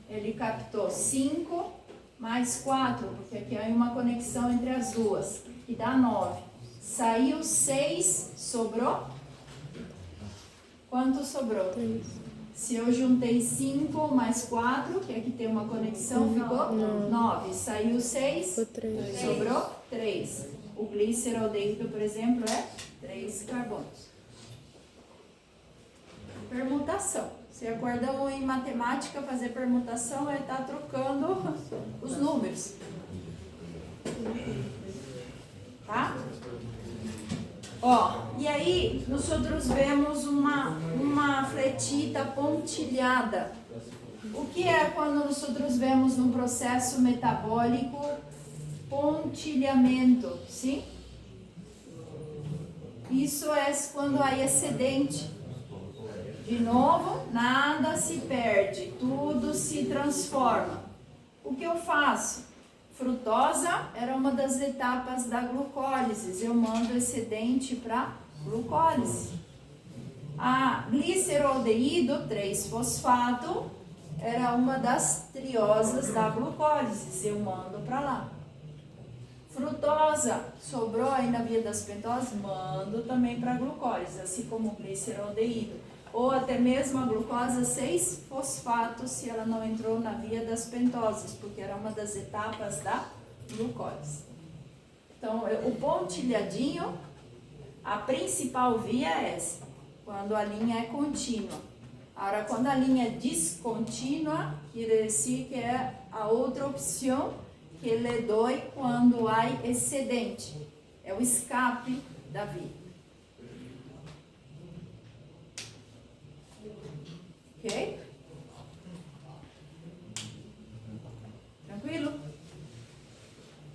Ele captou 5 mais 4, porque aqui há uma conexão entre as duas, que dá 9. Saiu 6, sobrou? Quanto sobrou? 3. Se eu juntei 5 mais 4, que aqui tem uma conexão, ficou 9. Saiu 6, sobrou 3. O gliceraldeído, por exemplo, é 3 carbonos. Permutação. Se acordam em matemática, fazer permutação é estar trocando os números. Tá? E aí, nós outros vemos uma fletita pontilhada. O que é quando nós outros vemos num processo metabólico pontilhamento? Sim? Isso é quando há excedente. De novo, nada se perde, tudo se transforma. O que eu faço? Frutosa era uma das etapas da glucólise. Eu mando excedente para glucólise. A gliceraldeído 3-fosfato era uma das triosas da glucólise. Eu mando para lá. Frutosa sobrou aí na via das pentoses, mando também para glucólise, assim como o gliceraldeído. Ou até mesmo a glucosa 6-fosfato, se ela não entrou na via das pentoses, porque era uma das etapas da glucólise. Então, o pontilhadinho, a principal via é essa, quando a linha é contínua. Agora, quando a linha é descontínua, quer dizer que é a outra opção que lhe dói quando há excedente. É o escape da via. Ok? Tranquilo?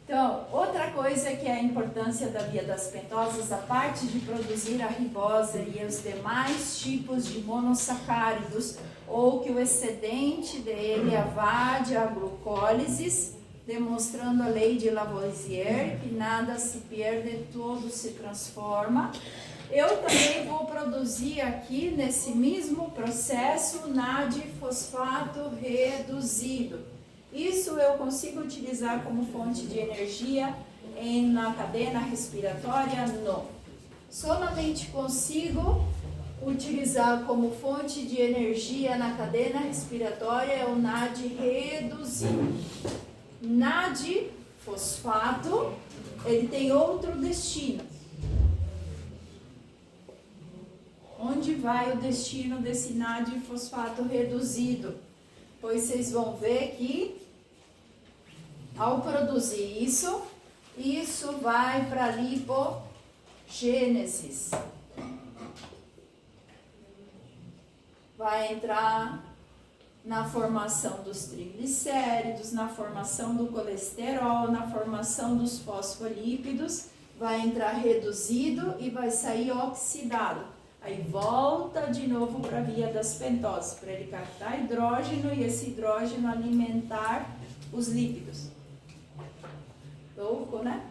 Então, outra coisa que é a importância da via das pentosas, a parte de produzir a ribosa e os demais tipos de monossacáridos, ou que o excedente dele evade a glucólise, demonstrando a lei de Lavoisier, que nada se perde, tudo se transforma. Eu também vou produzir aqui, nesse mesmo processo, NAD-fosfato reduzido. Isso eu consigo utilizar como fonte de energia na cadeia respiratória? Não. Solamente consigo utilizar como fonte de energia na cadeia respiratória o NAD reduzido. NAD-fosfato, ele tem outro destino. onde vai o destino desse NAD fosfato reduzido? Pois vocês vão ver que ao produzir isso, isso vai para a lipogênese. Vai entrar na formação dos triglicéridos, na formação do colesterol, na formação dos fosfolípidos, vai entrar reduzido e vai sair oxidado. Aí volta de novo para a via das pentoses, para ele captar hidrogeno e esse hidrogeno alimentar os lípidos. Louco, né?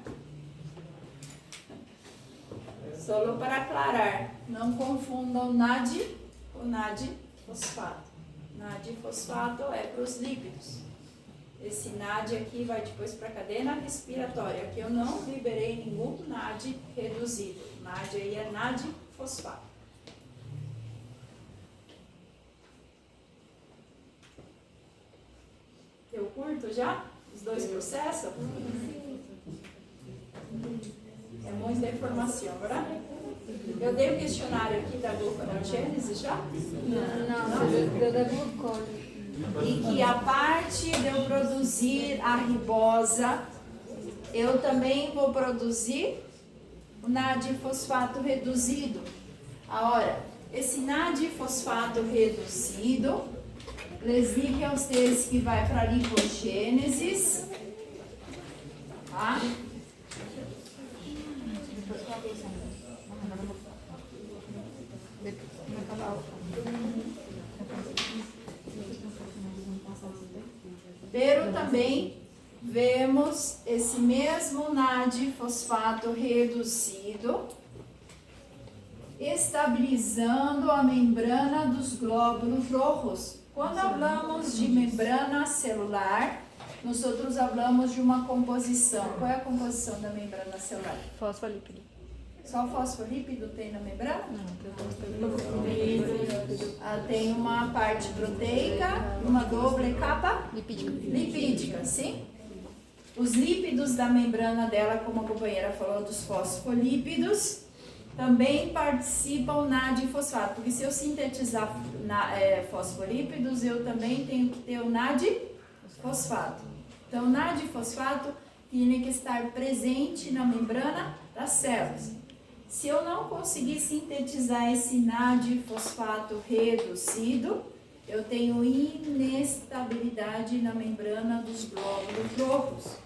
Só para aclarar, não confundam NAD com NAD fosfato. NAD fosfato é para os lípidos. Esse NAD aqui vai depois para a cadeia respiratória. Aqui eu não liberei nenhum NAD reduzido. NAD aí é NAD fosfato. Eu curto já os dois processos? É muita informação, verdade? Eu dei o questionário aqui da gluconeogênese já? Não, deu da glucose. E que a parte de eu produzir a ribosa, eu também vou produzir o NAD fosfato reduzido. Agora, esse NAD fosfato reduzido, les digo a vocês que vai para a lipogênese, tá? Pero também vemos esse mesmo NAD fosfato reduzido estabilizando a membrana dos glóbulos rojos. Quando falamos de membrana celular, nós falamos de uma composição. Qual é a composição da membrana celular? Fosfolípido. Só fosfolípido tem na membrana? Não, Tem uma parte proteica, uma doble capa lipídica. lipídica, sim? Os lípidos da membrana dela, como a companheira falou, dos fosfolípidos, também participam NAD fosfato. Porque se eu sintetizar fosfolípidos, eu também tenho que ter o NAD fosfato. Então, o NAD fosfato tem que estar presente na membrana das células. Se eu não conseguir sintetizar esse NAD fosfato reduzido, eu tenho inestabilidade na membrana dos glóbulos rojos.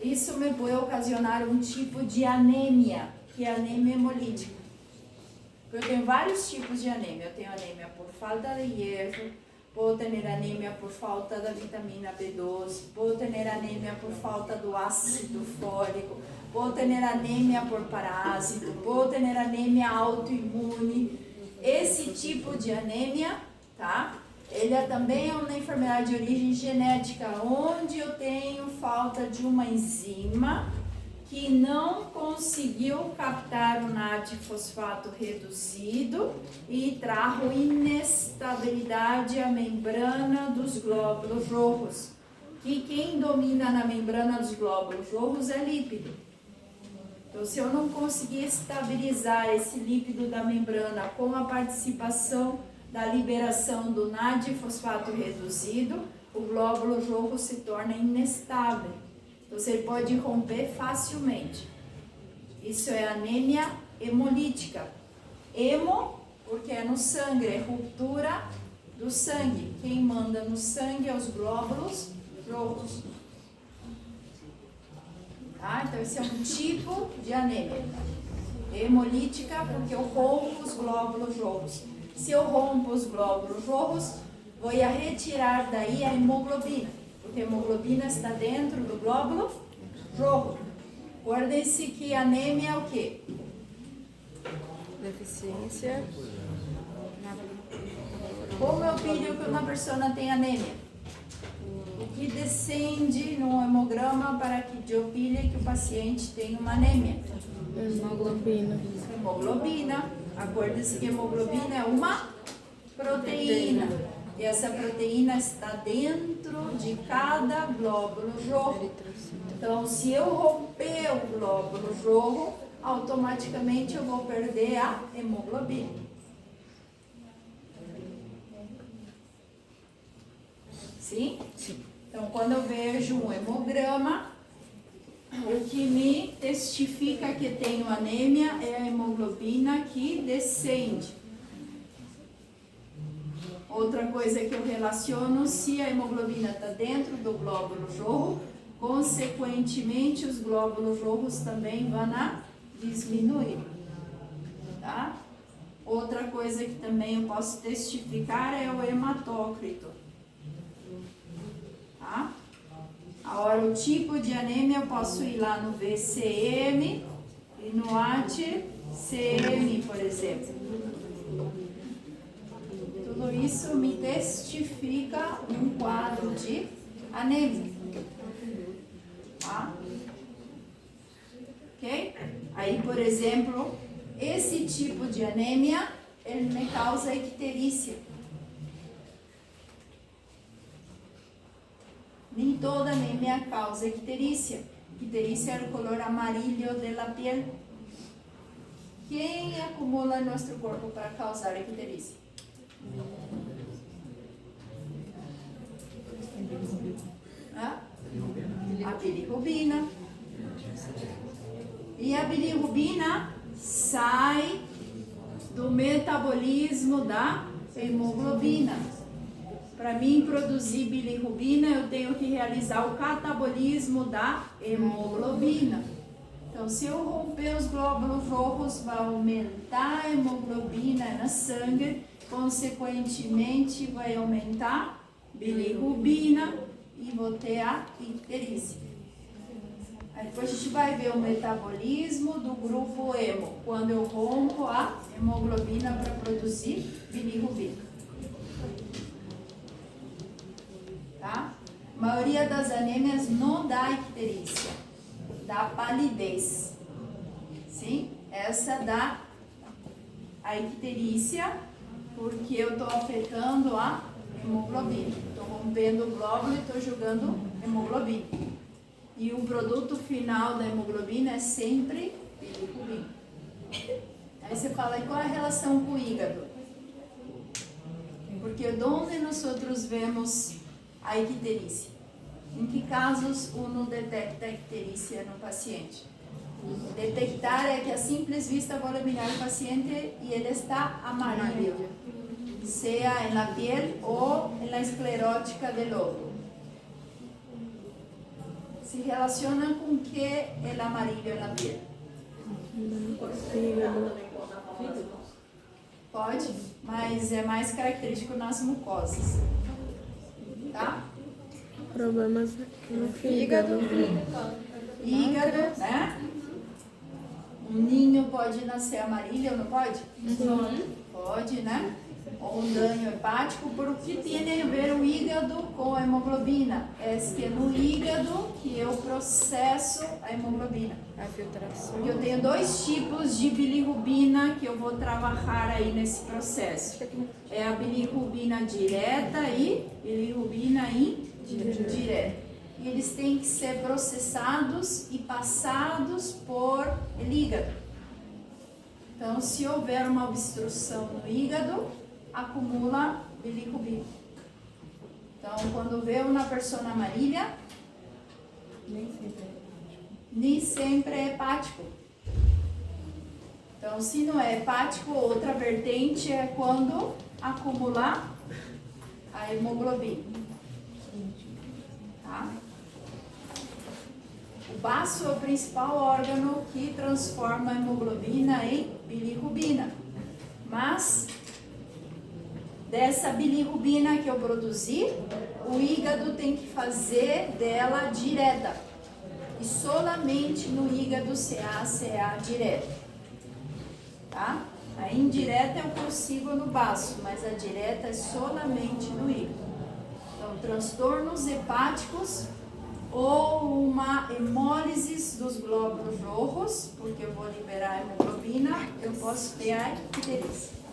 Isso me pode ocasionar um tipo de anêmia, que é a anemia hemolítica. Eu tenho vários tipos de anêmia. Eu tenho anêmia por falta de hierro, posso ter anêmia por falta da vitamina B12, posso ter anêmia por falta do ácido fólico, posso ter anêmia por parásito, posso ter anemia autoimune. Esse tipo de anêmia, tá? Ele também é uma enfermidade de origem genética, onde eu tenho falta de uma enzima que não conseguiu captar o NAD fosfato reduzido e trago inestabilidade à membrana dos glóbulos rojos. Que quem domina na membrana dos glóbulos rojos é lípido. Então, se eu não conseguir estabilizar esse lípido da membrana com a participação da liberação do NAD fosfato reduzido, o glóbulo rojo se torna inestável. Então, você pode romper facilmente. Isso é anemia hemolítica. Hemo, porque é no sangue, é ruptura do sangue. Quem manda no sangue é os glóbulos rojos. Tá? Então, esse é um tipo de anemia hemolítica, porque eu rompo os glóbulos rojos. Se eu rompo os glóbulos rojos, vou retirar daí a hemoglobina, porque a hemoglobina está dentro do glóbulo rojo. Guardem-se que anemia é o quê? Deficiência. Como eu pilho que uma pessoa tem anemia? O que descende no hemograma para que eu pilhe que o paciente tem uma anemia? Hemoglobina. Hemoglobina. Acuerde-se que hemoglobina é uma proteína. E essa proteína está dentro de cada glóbulo rojo. Então, se eu romper o glóbulo rojo, automaticamente eu vou perder a hemoglobina. Sim? Sim. Então, quando eu vejo um hemograma, o que me testifica que tenho anemia é a hemoglobina que descende. Outra coisa que eu relaciono, se a hemoglobina está dentro do glóbulo roxo, consequentemente os glóbulos rojos também vão diminuir. Tá? Outra coisa que também eu posso testificar é o hematócrito. Tá? Agora, o tipo de anemia, eu posso ir lá no VCM e no HCM, por exemplo. Tudo isso me testifica um quadro de anemia. Tá? Ok? Aí, por exemplo, esse tipo de anemia, ele me causa icterícia. Nem toda anemia causa icterícia. Icterícia é o color amarillo da piel. Quem acumula em nosso corpo para causar icterícia? A bilirrubina. E a bilirrubina sai do metabolismo da hemoglobina. Para mim produzir bilirrubina, eu tenho que realizar o catabolismo da hemoglobina. Então, se eu romper os glóbulos rojos, vai aumentar a hemoglobina no sangue, consequentemente vai aumentar bilirrubina e vou ter a icterícia. Aí depois a gente vai ver o metabolismo do grupo hemo, quando eu rompo a hemoglobina para produzir bilirrubina. Tá? A maioria das anêmias não dá icterícia, dá palidez. Sim? Essa dá a icterícia porque eu estou afetando a hemoglobina. Estou rompendo o glóbulo e estou jogando hemoglobina. E o produto final da hemoglobina é sempre bilirrubina. Aí você fala, e qual é a relação com o hígado? Porque de onde nós outros vemos a icterícia? Em que casos uno detecta a icterícia no paciente? Detectar é que a simples vista vou mirar o paciente e ele está amarillo, seja na piel ou na esclerótica do lobo. Se relaciona com que é amarillo na piel? Pode, mas é mais característico nas mucosas. Tá? Problemas no fígado. Ígado, né? Um ninho pode nascer amarillo ou não pode? Sim. Pode, né? Ou um dano hepático, por que tem a ver o hígado com a hemoglobina? É que é no hígado que eu processo a hemoglobina. A filtração. Porque eu tenho dois tipos de bilirrubina que eu vou trabalhar aí nesse processo. É a bilirrubina direta e bilirrubina indireta. E eles têm que ser processados e passados por hígado. Então, se houver uma obstrução no hígado, acumula bilirrubina. Então, quando vê uma pessoa amarilla, nem sempre é hepático. Então, se não é hepático, outra vertente é quando acumular a hemoglobina. Tá? O baço é o principal órgano que transforma a hemoglobina em bilirrubina. Mas dessa bilirrubina que eu produzi, o hígado tem que fazer dela direta. E solamente no hígado CA direta. Tá? A indireta eu consigo no baço, mas a direta é solamente no hígado. Então, transtornos hepáticos ou uma hemólise dos glóbulos rojos, porque eu vou liberar a hemoglobina, eu posso ter a icterícia.